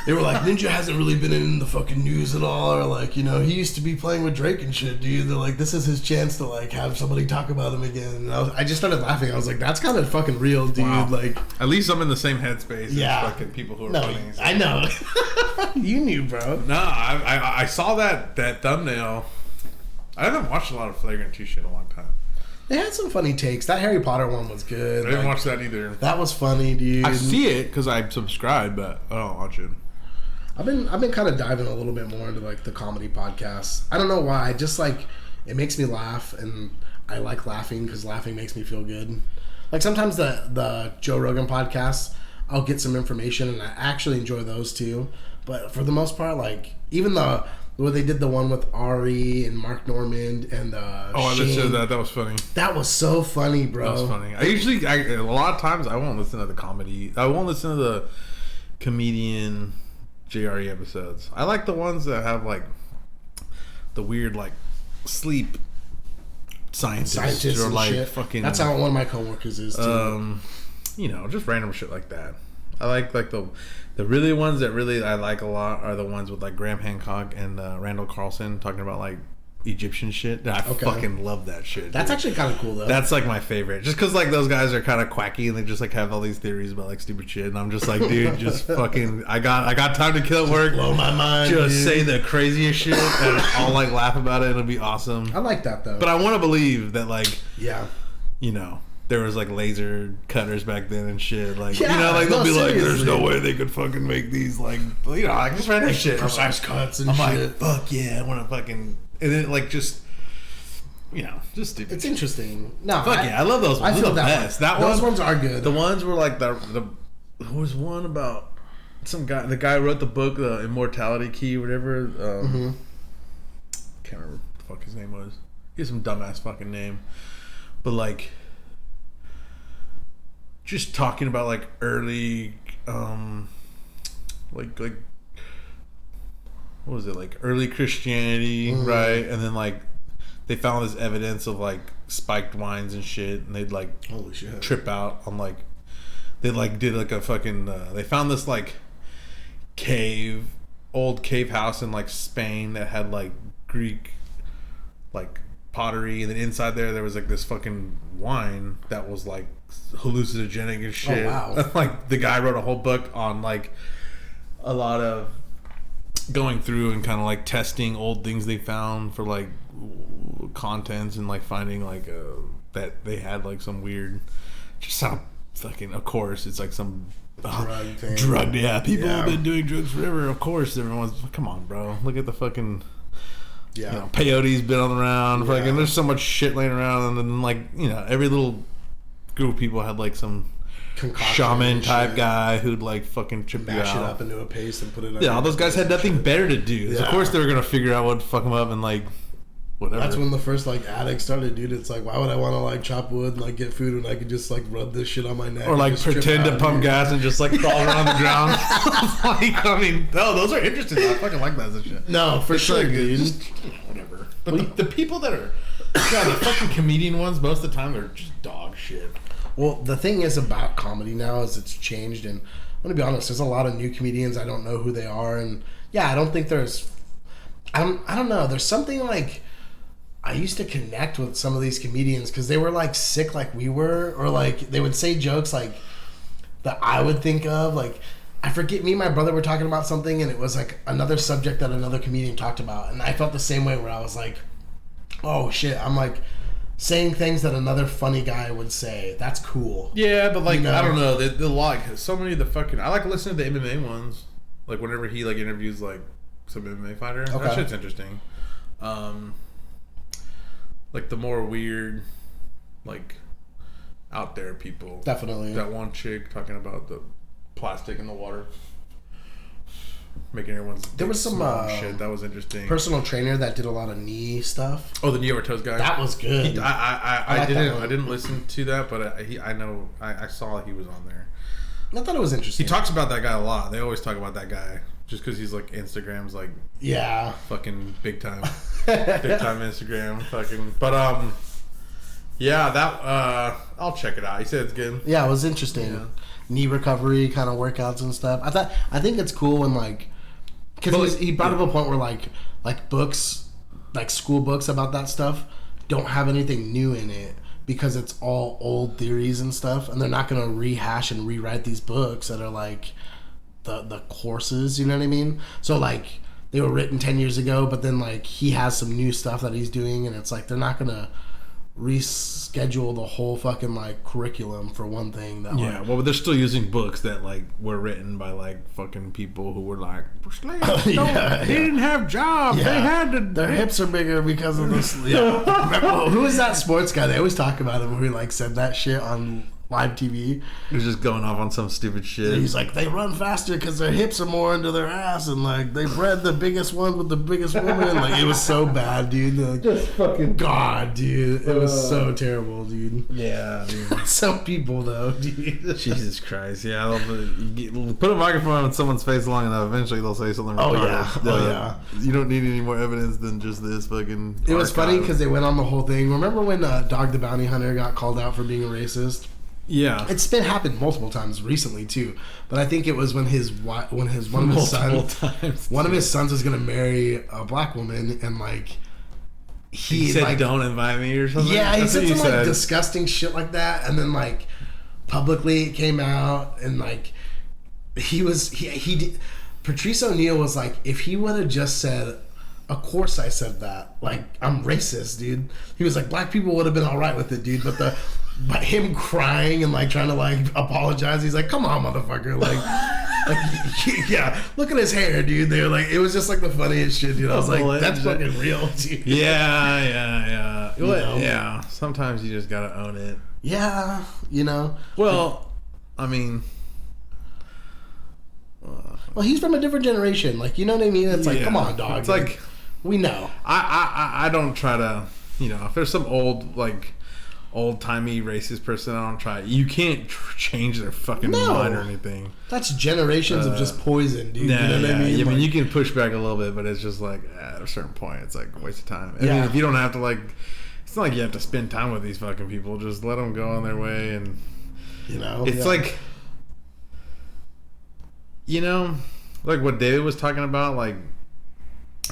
They were like Ninja hasn't really been in the fucking news at all, or like, you know, he used to be playing with Drake and shit, dude. They're like, this is his chance to like have somebody talk about him again. And I just started laughing. I was like, that's kind of fucking real, dude. Wow. Like, at least I'm in the same headspace as fucking people who are funny. I know. You knew, bro. No, I saw that thumbnail. I haven't watched a lot of Flagrant 2 shit in a long time. They had some funny takes. That Harry Potter one was good. I didn't watch that either. That was funny, dude. I see it because I subscribe, but I don't watch it. I've been kind of diving a little bit more into like the comedy podcasts. I don't know why. Just like it makes me laugh, and I like laughing because laughing makes me feel good. Like sometimes the Joe Rogan podcasts, I'll get some information, and I actually enjoy those too. But for the most part, like even the where they did the one with Ari and Mark Normand and I listened to that. That was funny. That was so funny, bro. That was funny. A lot of times I won't listen to the comedy. I won't listen to the comedian JRE episodes. I like the ones that have like the weird like sleep scientists or and like shit. fucking. That's how one of my coworkers is too. You know, just random shit like that. I like the really ones that really I like a lot are the ones with like Graham Hancock and Randall Carlson talking about like Egyptian shit. I fucking love that shit. That's actually kind of cool though. That's like my favorite, just because like those guys are kind of quacky and they just like have all these theories about like stupid shit, and I'm just like, dude, just fucking, I got time to kill at work. Blow my mind. Just dude. say the craziest shit, and I'll like laugh about it. It'll be awesome. I like that though. But I want to believe that like, yeah, you know, there was like laser cutters back then and shit. Like, yeah, you know, like they'll be seriously. like, there's no way they could fucking make these like, you know, like just random shit. Precise cuts and I'm shit. like, fuck yeah, I want to fucking, and then like just. You know, just stupid. It's interesting. No, I love those ones. I feel the that best. one. Those ones are good. The ones were like there was one about some guy. The guy who wrote the book, the Immortality Key, whatever. Can't remember what the fuck his name was. He has some dumbass fucking name, but like, just talking about like early, like what was it, like early Christianity, right? And then like. They found this evidence of like spiked wines and shit, and they'd like holy shit trip out on like they like did like a fucking they found this like old cave house in like Spain that had like Greek like pottery, and then inside there was like this fucking wine that was like hallucinogenic and shit. Oh wow! Like the guy wrote a whole book on like a lot of going through and kind of like testing old things they found for like contents and like finding like that they had like some weird just sound fucking, of course it's like some drug yeah, people have been doing drugs forever, of course everyone's, come on bro, look at the fucking you know, peyote's been on the round, fucking there's so much shit laying around, and then like, you know, every little group of people had like some shaman type guy who'd like fucking trip you out, mash it up into a paste and put it on. Yeah, all those guys had nothing better to do. Of course they were gonna figure out what to fuck them up and like whatever. That's when the first like addicts started, dude. It's like, why would I want to like chop wood and like get food when I could just like rub this shit on my neck or like pretend to pump gas and just like crawl around the ground? Like, I mean, no, those are interesting. I fucking like that shit. No, for sure, like, dude. Just, you know, whatever. But the people that are the fucking comedian ones, most of the time they're just dog shit. Well, the thing is about comedy now is it's changed, and I'm gonna be honest, there's a lot of new comedians. I don't know who they are, and yeah, I don't think there's. I don't know. There's something like I used to connect with some of these comedians because they were like sick, like we were, or like they would say jokes like that I would think of. Like I forget, me and my brother were talking about something, and it was like another subject that another comedian talked about, and I felt the same way where I was like, oh shit, I'm like. Saying things that another funny guy would say. That's cool. Yeah, but like, you know? I don't know. The like so many of the fucking. I like listening to the MMA ones. Like whenever he like interviews like some MMA fighter. Okay. That shit's interesting. Like the more weird, like out there people. Definitely. That one chick talking about the plastic in the water. Making everyone's there was some shit that was interesting. Personal trainer that did a lot of knee stuff. Oh, the knee over toes guy. That was good. I didn't listen to that, but I saw he was on there. I thought it was interesting. He talks about that guy a lot. They always talk about that guy just because he's like Instagram's like fucking big time Instagram fucking. But yeah, that I'll check it out. He said it's good. Yeah, it was interesting. Yeah. Knee recovery kind of workouts and stuff. I think it's cool when like. Because he brought up a point where like books, like school books about that stuff, don't have anything new in it because it's all old theories and stuff, and they're not going to rehash and rewrite these books that are like the courses, you know what I mean? So like they were written 10 years ago, but then like he has some new stuff that he's doing, and it's like they're not going to reschedule the whole fucking like curriculum for one thing. That well, but they're still using books that like were written by like fucking people who were like slaves. They didn't have jobs. They had to. Their hips are bigger because of this. Remember, who was that sports guy? They always talk about him who like said that shit on live TV. He was just going off on some stupid shit. And he's like, they run faster because their hips are more into their ass, and like they bred the biggest one with the biggest woman. Like it was so bad, dude. Like, just fucking God, dude. It was so terrible, dude. Yeah, dude. Some people though, dude. Jesus Christ. Yeah, put a microphone on someone's face long enough, eventually they'll say something retarded. You don't need any more evidence than just this fucking It was funny because they went on the whole thing. Remember when Dog the Bounty Hunter got called out for being a racist? Yeah, it's been happened multiple times recently too. But I think it was when one of his sons was gonna marry a black woman, and like he said, like, "Don't invite me" or something. Yeah, he said some like disgusting shit like that, and then like publicly it came out, and like he Patrice O'Neal was like, if he would have just said, "Of course I said that," like I'm racist, dude. He was like, black people would have been all right with it, dude, but him crying and like trying to like apologize, he's like, come on, motherfucker, like yeah, look at his hair, dude. They were like, it was just like the funniest shit, dude. I was like, that's fucking real, dude. Yeah. Yeah. Sometimes you just gotta own it. Yeah, Well, I mean, well, he's from a different generation, like, you know what I mean? It's like, come on, dog. It's like we know. I don't try to, if there's some old-timey racist person, I don't try. You can't change their fucking mind or anything. That's generations of just poison, dude. Nah, you know what I mean? I mean, you can push back a little bit, but it's just like, at a certain point, it's like a waste of time. I mean, if you don't have to, like, it's not like you have to spend time with these fucking people. Just let them go on their way, and, it's like, like what David was talking about, like,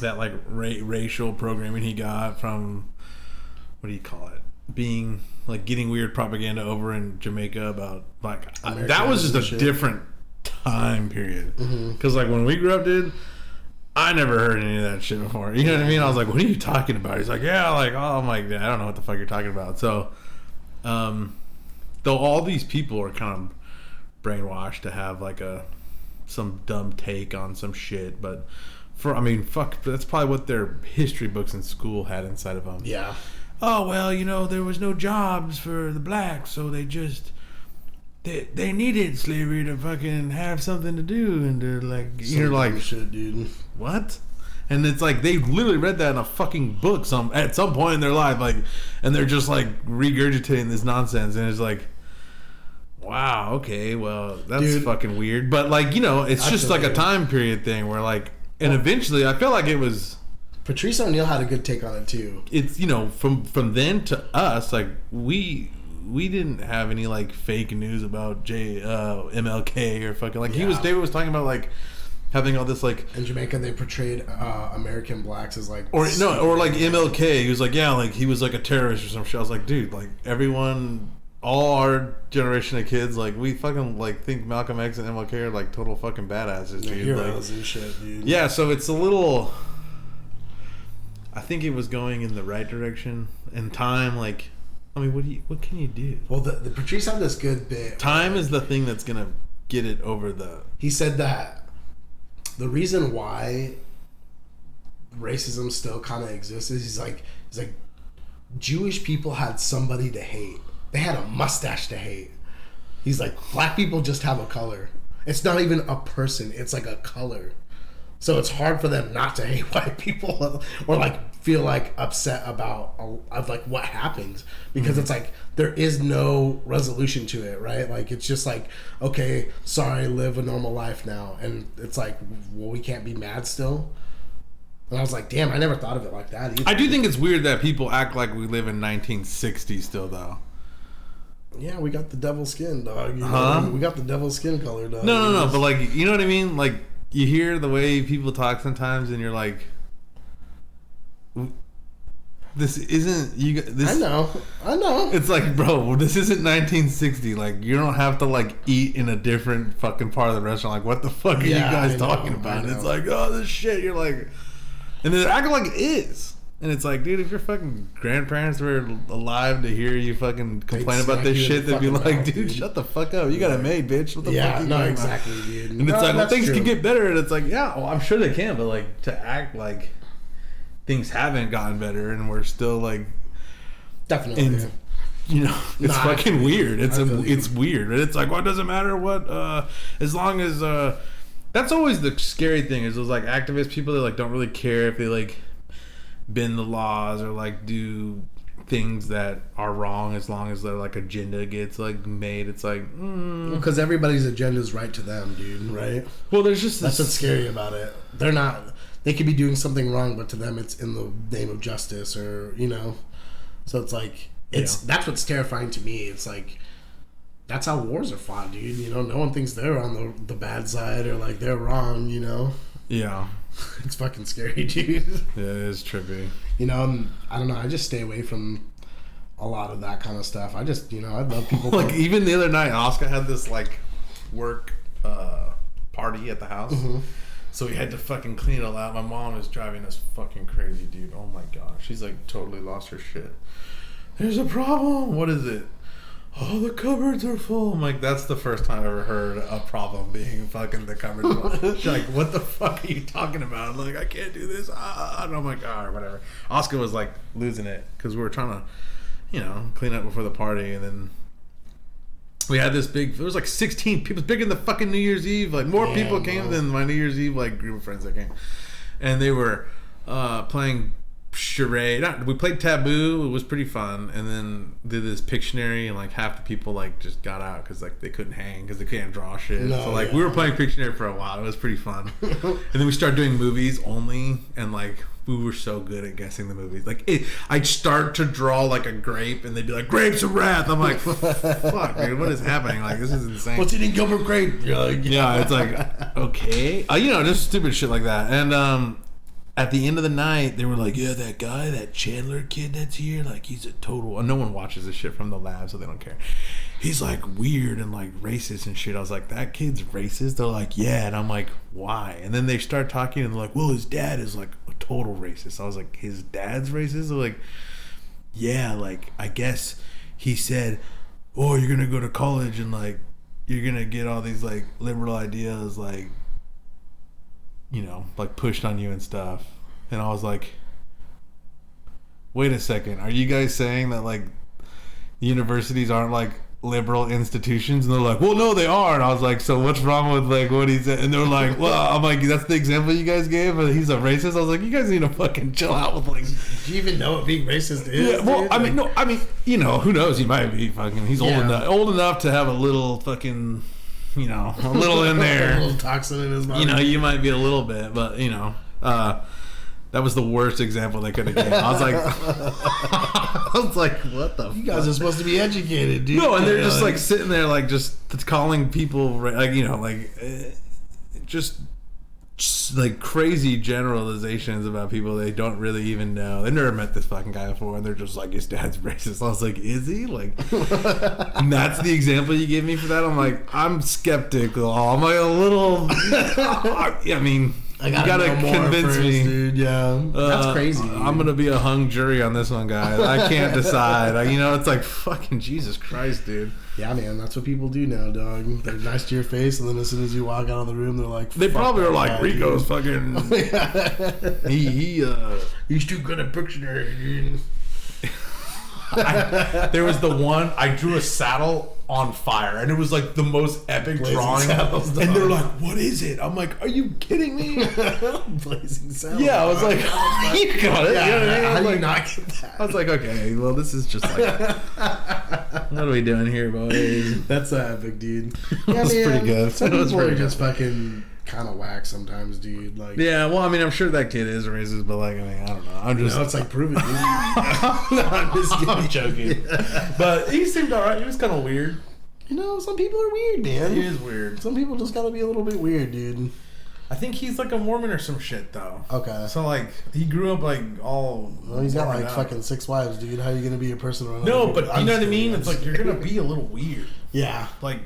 that, like, racial programming he got from, what do you call it? Being like getting weird propaganda over in Jamaica about like that was just a different time period, because like when we grew up, dude, I never heard any of that shit before. You know what I mean? I was like, what are you talking about? He's like, yeah, like, oh, I'm like, I don't know what the fuck you're talking about. So though all these people are kind of brainwashed to have like some dumb take on some shit, but fuck, that's probably what their history books in school had inside of them. Yeah. Oh, well, there was no jobs for the blacks, so they needed slavery to fucking have something to do, and to like, you're like, shit, dude. What? And it's like they literally read that in a fucking book at some point in their life, like, and they're just like regurgitating this nonsense, and it's like, wow, okay, well, that's fucking weird, but like, it's just like a time period thing where like, and eventually I felt like it was. Patrice O'Neal had a good take on it too. It's from then to us, like we didn't have any like fake news about MLK or fucking like David was talking about like having all this like in Jamaica they portrayed American blacks as like or like MLK, he was like, yeah, like he was like a terrorist or some shit. I was like, dude, like everyone, all our generation of kids, like we fucking like think Malcolm X and MLK are like total fucking badasses, dude. Heroes and shit, dude. Yeah, so it's a little. I think it was going in the right direction. And time, like, I mean, what can you do? Well, the Patrice had this good bit. Time is the thing that's gonna get it over the. He said that the reason why racism still kind of exists is he's like Jewish people had somebody to hate. They had a mustache to hate. He's like, black people just have a color. It's not even a person. It's like a color. So it's hard for them not to hate white people or like feel like upset about like what happened, because it's like there is no resolution to it, right? Like it's just like, okay, sorry, live a normal life now, and it's like, well, we can't be mad still. And I was like, damn, I never thought of it like that either. I do think it's weird that people act like we live in 1960 still, though. Yeah, we got the devil skin, dog. You know, we got the devil skin color, dog. No, but like, you know what I mean? Like, you hear the way people talk sometimes, and you're like, this isn't you. This, I know. It's like, bro, this isn't 1960. Like, you don't have to like eat in a different fucking part of the restaurant. Like, what the fuck are you guys talking about? And it's like, oh, this shit. You're like, and they're acting like it is. And it's like, dude, if your fucking grandparents were alive to hear you fucking complain about this shit, they'd be like, dude, shut the fuck up. You got it made, bitch. What the fuck are you doing? Exactly, dude. And it's like, well, things can get better. And it's like, yeah, well, I'm sure they can. But like, to act like things haven't gotten better and we're still like... Definitely. you know, it's fucking weird. It's weird. And it's like, well, it doesn't matter what, as long as, that's always the scary thing is those like activist people that like don't really care if they like bend the laws or like do things that are wrong as long as their like agenda gets like made. It's like because everybody's agenda is right to them, dude, right? Well, there's just that's what's scary about it. They could be doing something wrong, but to them it's in the name of justice, or you know. So it's like that's what's terrifying to me. It's like that's how wars are fought, dude. You know, no one thinks they're on the bad side or like they're wrong, you know. Yeah. It's fucking scary, dude. Yeah, it is trippy. You know, I don't know. I just stay away from a lot of that kind of stuff. I just, you know, I love people. Like, even the other night, Oscar had this, like, work party at the house. Mm-hmm. So we had to fucking clean it all out. My mom is driving us fucking crazy, dude. Oh, my gosh. She's, like, totally lost her shit. There's a problem. What is it? Oh, the cupboards are full. I'm like, that's the first time I've ever heard a problem being fucking the cupboards full. She's like, what the fuck are you talking about? I'm like, I can't do this. And I'm like, all right, whatever. Oscar was like losing it because we were trying to, you know, clean up before the party. And then we had this big, there was like 16 people. It was bigger than the fucking New Year's Eve. Like, more people came than my New Year's Eve, like, group of friends that came. And they were playing charade. We played Taboo. It was pretty fun, and then did this Pictionary, and like half the people like just got out because like they couldn't hang because they can't draw shit. So like we were playing Pictionary for a while. It was pretty fun. And then we started doing movies only, and like we were so good at guessing the movies. Like I'd start to draw like a grape, and they'd be like, "Grapes of Wrath." I'm like, "Fuck, dude, what is happening? Like this is insane." What's eating Gilbert Grape? You're like, yeah, it's like okay, you know, just stupid shit like that, and at the end of the night, they were like, yeah, that guy, that Chandler kid that's here, like, he's a total... No one watches this shit from the lab, so they don't care. He's, like, weird and, like, racist and shit. I was like, that kid's racist? They're like, yeah. And I'm like, why? And then they start talking, and they're like, well, his dad is, like, a total racist. I was like, his dad's racist? They're like, yeah, like, I guess he said, oh, you're going to go to college and, like, you're going to get all these, like, liberal ideas, like, you know, like pushed on you and stuff. And I was like, wait a second, are you guys saying that like universities aren't like liberal institutions? And they're like, well, no, they are. And I was like, so what's wrong with like what he said? And they're like, well, I'm like, that's the example you guys gave, but he's a racist. I was like, you guys need to fucking chill out with like. Do you even know what being racist is? Yeah, well, dude? I mean, you know, who knows? He might be fucking. He's old enough to have a little fucking. You know, a little in there. A little toxin in his mouth. You know, you might be a little bit, but, you know, that was the worst example they could have given. I was like, what the fuck? You guys are supposed to be educated, dude. No, and they're just, like, sitting there, like, just calling people, like, you know, like, just like, crazy generalizations about people they don't really even know. They've never met this fucking guy before, and they're just like, his dad's racist. I was like, is he? Like, and that's the example you gave me for that? I'm like, I'm skeptical. I'm like a little, I mean... You gotta convince me, dude. Yeah, that's crazy. Dude. I'm gonna be a hung jury on this one, guys. I can't decide. You know, it's like fucking Jesus Christ, dude. Yeah, man, that's what people do now, dog. They're nice to your face, and then as soon as you walk out of the room, they're like, they probably are like, Rico's fucking. He's too good at Pictionary, dude. There was the one I drew a saddle on fire, and it was like the most epic Blazing drawing. And they're like, "What is it?" I'm like, "Are you kidding me?" Blazing saddle. Yeah, I was like, "You got it." Yeah, you know what I mean? how do like, you not get that? I was like, "Okay, well, this is just like, what are we doing here, boys?" That's epic, dude. Yeah, that's pretty good. Some people are just fucking kind of whack sometimes, dude. Like, yeah, well, I mean, I'm sure that kid is racist, but like, I mean, I don't know. I'm just. No, it's like prove it, dude. No, I'm just kidding. I'm joking. Yeah. But he seemed alright. He was kind of weird. You know, some people are weird, man. He is weird. Some people just gotta be a little bit weird, dude. I think he's like a Mormon or some shit, though. Okay. So, like, he grew up, like, all... Well, he's got, like, fucking 6 wives, dude. How are you gonna be a person around? No, but you know what I mean? It's like, you're gonna be a little weird. Yeah. Like...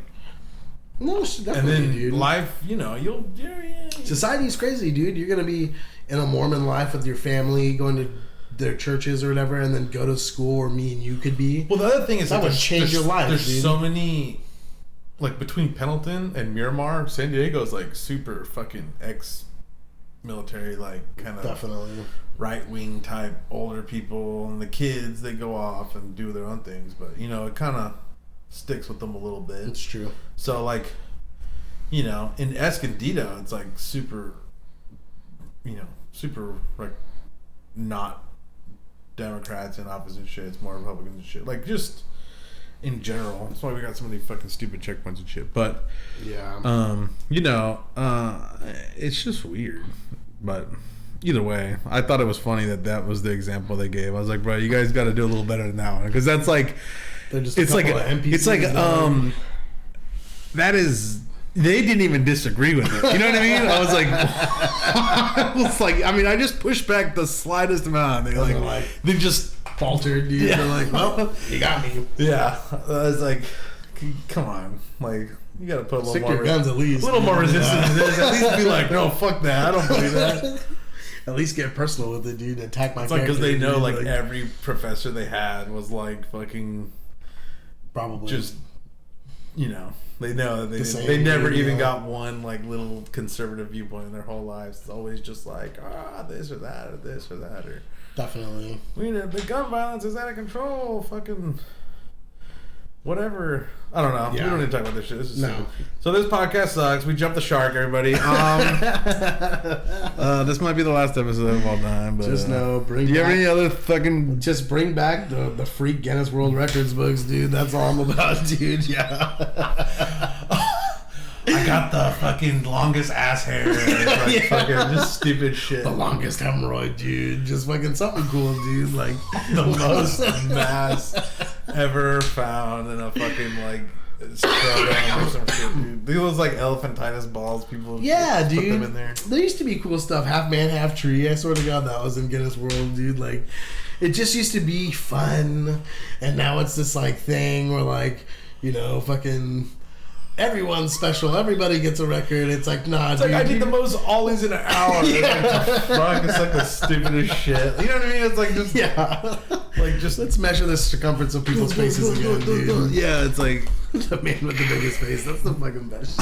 No, definitely, and then dude. Life, you know, you'll... Yeah. Society's crazy, dude. You're gonna be in a Mormon life with your family, going to their churches or whatever, and then go to school where me and you could be. Well, the other thing is that would change your life, There's dude. so many... Like, between Pendleton and Miramar, San Diego's, like, super fucking military, like kind of Definitely right wing type older people, and the kids they go off and do their own things, but you know it kind of sticks with them a little bit. it's true. So like, you know, in Escondido, it's like super, you know, super like not Democrats and opposite shit. It's more Republicans and shit. Like just in general. That's why we got so many fucking stupid checkpoints and shit. But Yeah. you know, it's just weird. But either way, I thought it was funny that was the example they gave. I was like, bro, you guys got to do a little better than that one, because that's like, They're just it's like that is. They didn't even disagree with it. You know what I mean? I was like, I mean, I just pushed back the slightest amount. They just faltered, dude. Yeah. They're like, well, you got me. Yeah, I was like, come on, like you got to put a little Stick more your guns at least. a little more resistance to this. At least be like, no, fuck that. I don't believe that. At least get personal with it, dude. Attack my. It's like because they know, dude, like every professor they had was like fucking, probably just, you know. They know that The they never same, even yeah. got one like little conservative viewpoint in their whole lives. It's always just like this or that or this or that or definitely. the gun violence is out of control. Fucking whatever. I don't know. Yeah. We don't need to talk about this shit. This is No. stupid. So this podcast sucks. We jumped the shark, everybody. This might be the last episode of all time. But Just know, do you have any other fucking? Just bring back the freak Guinness World Records books, dude. That's all I'm about, dude. Yeah. I got the fucking longest ass hair. Like, Yeah. fucking just stupid shit. The longest hemorrhoid, dude. Just fucking something cool, dude. Like The most mass ever found in a fucking like scrotum or some shit, dude. Those like elephantitis balls. People Yeah, just dude. put them in there. There used to be cool stuff. Half man, half tree. I swear to God, that was in Guinness World, dude. Like, it just used to be fun, and now it's this like thing where like, you know, fucking everyone's special. Everybody gets a record. It's like, nah, It's dude. like I did the most ollies in an hour. Yeah. It's like, fuck, it's like the stupidest shit. You know what I mean? It's like just Yeah. like just Let's measure the circumference of people's faces again, dude. yeah. It's like The man with the biggest face. That's the fucking best.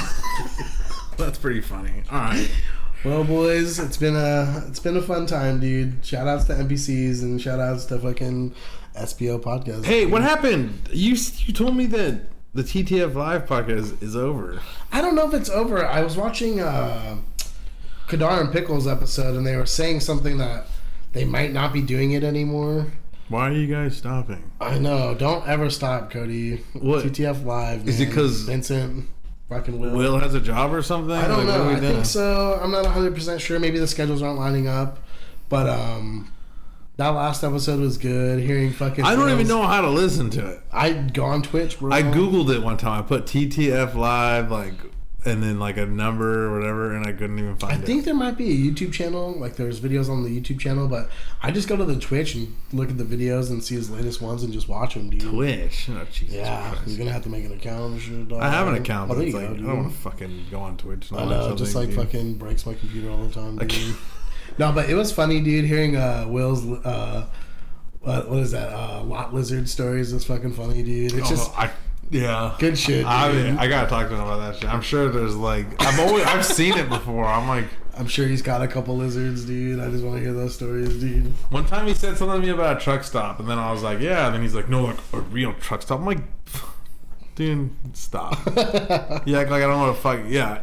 that's pretty funny. All right. Well, boys, it's been a fun time, dude. Shout outs to NPCs and shout outs to fucking SPO podcast. Hey, what happened? You told me that the TTF Live podcast is over. I don't know if it's over. I was watching Kadar and Pickles episode, and they were saying something that they might not be doing it anymore. Why are you guys stopping? I know. Don't ever stop, Cody. What? TTF Live. Is it man. 'cause Fucking Will? Will has a job or something? I don't Like, know. what are we I doing? think so. I'm not 100% sure. Maybe the schedules aren't lining up. But that last episode was good. Hearing fucking. I don't even Will's- know how to listen to it. I'd go on Twitch, bro. I googled it one time. I put TTF Live and then like a number or whatever, and I couldn't even I find it. think there might be a YouTube channel. Like there's videos on the YouTube channel, but I just go to the Twitch and look at the videos and see his latest ones and just watch them, dude. Twitch. Oh, Jesus Yeah, Christ. you're gonna have to make an account and shit. Dog. I have an account, Oh, but there it's you like go, I dude. don't want to fucking go on Twitch. And I all know, that just stuff, like dude. fucking breaks my computer all the time, Like- dude. No, but it was funny, dude. Hearing Will's what is that? Lot lizard stories is fucking funny, dude. It's just yeah. good shit. Dude. I gotta talk to him about that shit. I'm sure there's like I've seen it before. I'm like, I'm sure he's got a couple lizards, dude. I just want to hear those stories, dude. one time he said something to me about a truck stop, and then I was like, yeah. And then he's like, no, like a real truck stop. I'm like, dude, stop. You act like I don't know what a fuck. Yeah.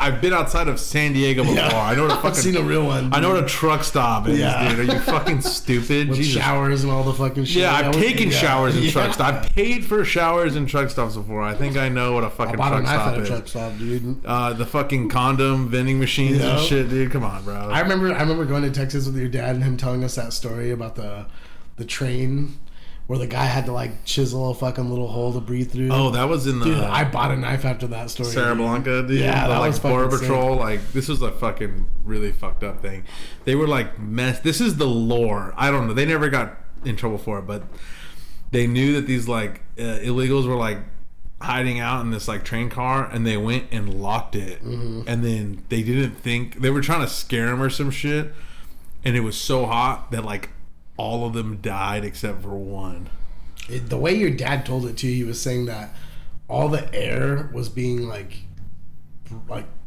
I've been outside of San Diego before. Yeah. I know what a fucking. I've seen a real one. I know dude. what a truck stop is, Yeah. dude. Are you fucking stupid? With Jesus. showers and all the fucking shit. Yeah, I've taken Yeah. showers in Yeah. truck stops. I've paid for showers in truck stops before. I think I know what a I fucking bought a truck knife stop at a is. truck stop, dude. The fucking condom vending machines and Yeah. shit, dude. Come on, bro. I remember going to Texas with your dad and him telling us that story about the train where the guy had to like chisel a fucking little hole to breathe through. Oh, that was in the dude, I bought a knife after that story. Sarah dude. Blanca, dude. Yeah, the, that like was fucking Border sick. Patrol. Like, this was a fucking really fucked up thing. They were like This is the lore. I don't know. They never got in trouble for it, but they knew that these like illegals were like hiding out in this like train car, and they went and locked it. Mm-hmm. And then they didn't think they were trying to scare him or some shit, and it was so hot that like all of them died except for one. The way your dad told it too, he was saying that all the air was being like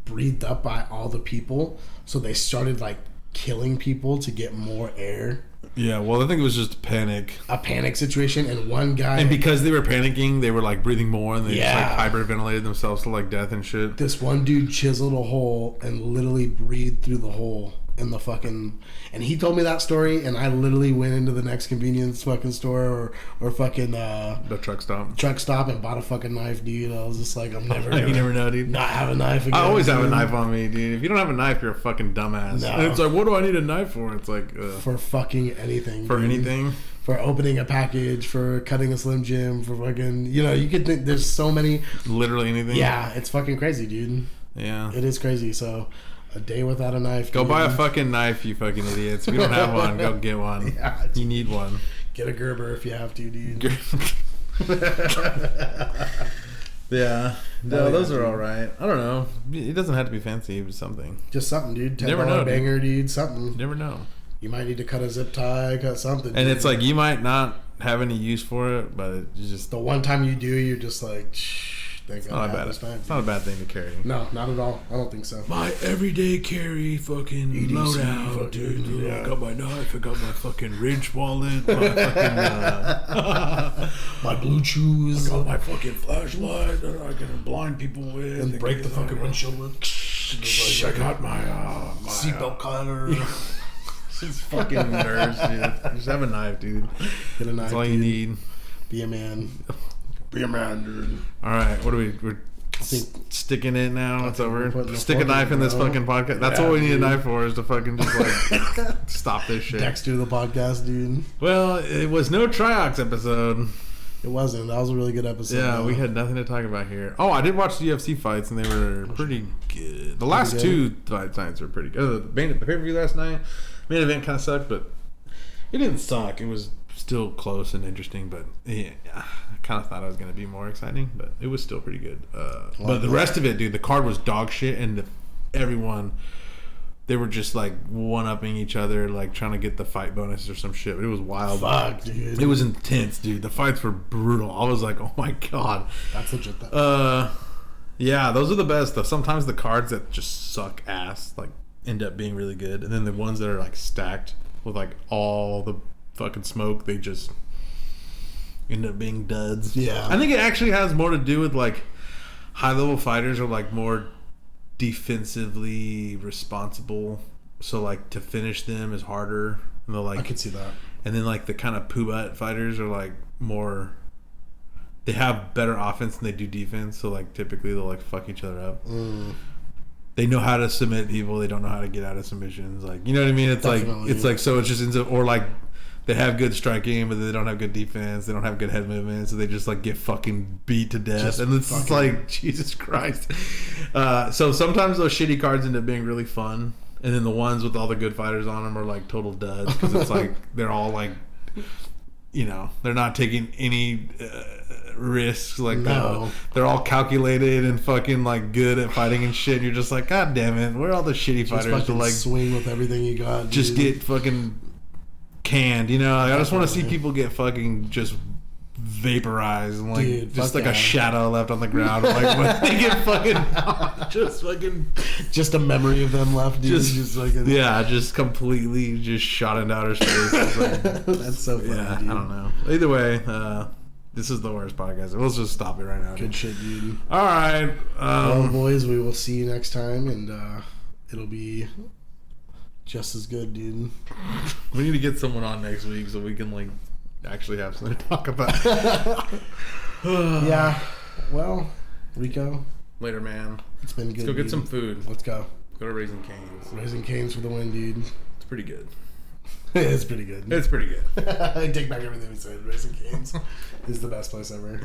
breathed up by all the people, so they started like killing people to get more air. Yeah, well, I think it was just a panic situation, and one guy, and because they were panicking, they were like breathing more, and they just Yeah. like hyperventilated themselves to like death and shit. this one dude chiseled a hole and literally breathed through the hole in the fucking, and he told me that story, and I literally went into the next convenience fucking store or fucking The truck stop and bought a fucking knife, dude. I was just like, I'm never You gonna never know, dude. not have a knife again. I always have a dude. knife on me, dude. If you don't have a knife, you're a fucking dumbass. No. And it's like, what do I need a knife for? It's like For fucking anything. for dude. anything. For opening a package, for cutting a Slim Jim, for fucking, you could think there's so many. Literally anything. Yeah, it's fucking crazy, dude. Yeah. It is crazy. So, a day without a knife. Go dude. buy a fucking knife, you fucking idiots. If you don't have one, go get one. Yeah, You need one. get a Gerber if you have to, dude. Yeah. No, Oh, those yeah, are dude. all right. I don't know. It doesn't have to be fancy. It's something. Just something, dude. $10 Never know, dude. banger, dude. Something. You never know. You might need to cut a zip tie, cut something. And dude. it's like you might not have any use for it, but it's just the one time you do, you're just like, shh. Thank God I not a have bad. this knife, It's not a bad thing to carry. No, not at all. I don't think so. My everyday carry fucking EDC loadout, fucking, dude. yeah. I got my knife. I got my fucking Ridge wallet. My fucking. My blue chews. Got my fucking flashlight that I can blind people with And break the fucking windshield with. I got my Seatbelt cutter. It's fucking nerds, dude. Just have a knife, dude. Get a knife, That's all you dude. need. Be a man. Be a man, dude. All right, what are we? We're think- sticking it now. It's think we're over. putting a Stick a fork knife in in it, this bro. fucking podcast. That's Yeah, what we need dude. a knife for, is to fucking just like stop this shit. Dexter the podcast, dude. Well, it was no Triox episode. It wasn't. That was a really good episode. Yeah, though. we had nothing to talk about here. Oh, I did watch the UFC fights, and they were pretty good. The last good? two fight nights were pretty good. The pay-per-view last night, main event kind of sucked, but it didn't suck. It was still close and interesting, but yeah, I kind of thought it was going to be more exciting, but it was still pretty good. But the rest of it, dude, the card was dog shit, and everyone, they were just like one-upping each other, like trying to get the fight bonuses or some shit. But it was wild. Fuck, dude. It was intense, dude. The fights were brutal. I was like, oh my god. That's legit, though. Yeah, those are the best. Though sometimes the cards that just suck ass like end up being really good, and then the ones that are like stacked with like all the fucking smoke, they just end up being duds. Yeah. I think it actually has more to do with like high level fighters are like more defensively responsible, so like to finish them is harder, and they're like, I could see that. and then like the kind of poo-butt fighters are like more, they have better offense than they do defense, so like typically they'll like fuck each other up. They know how to submit people, they don't know how to get out of submissions, like, you know what I mean? It's Definitely. like, it's like, so it just ends up, or like they have good striking but they don't have good defense, they don't have good head movement, so they just like get fucking beat to death. Just And it's just fucking- like, Jesus Christ. So sometimes those shitty cards end up being really fun, and then the ones with all the good fighters on them are like total duds, because it's like they're all like, you know, they're not taking any risks, like No. they're all calculated and fucking like good at fighting and shit, and you're just like, god damn it, where are all the shitty Just fighters to fucking like swing with everything you got. just dude. get fucking canned, you know? Like, I just want to see people get fucking just vaporized and like Dude, just fuck like a yeah. shadow left on the ground, like when they get fucking just fucking just a memory of them left, dude. just like a, yeah, just completely just shot into outer space. It's like, That's so funny, yeah, dude. I don't know. Either way, this is the worst podcast. Let's just stop it right now. Good shit, dude. All right. Well, boys, we will see you next time, and it'll be just as good, dude. We need to get someone on next week so we can like actually have something to talk about. Yeah. Well, Rico, Later, man. it's been good. Let's go get dude. some food. Let's go. Go to Raising Cane's. Raising Cane's for the win, dude. It's pretty good. It's pretty good. It's pretty good. I take back everything we said. Raising Cane's is the best place ever.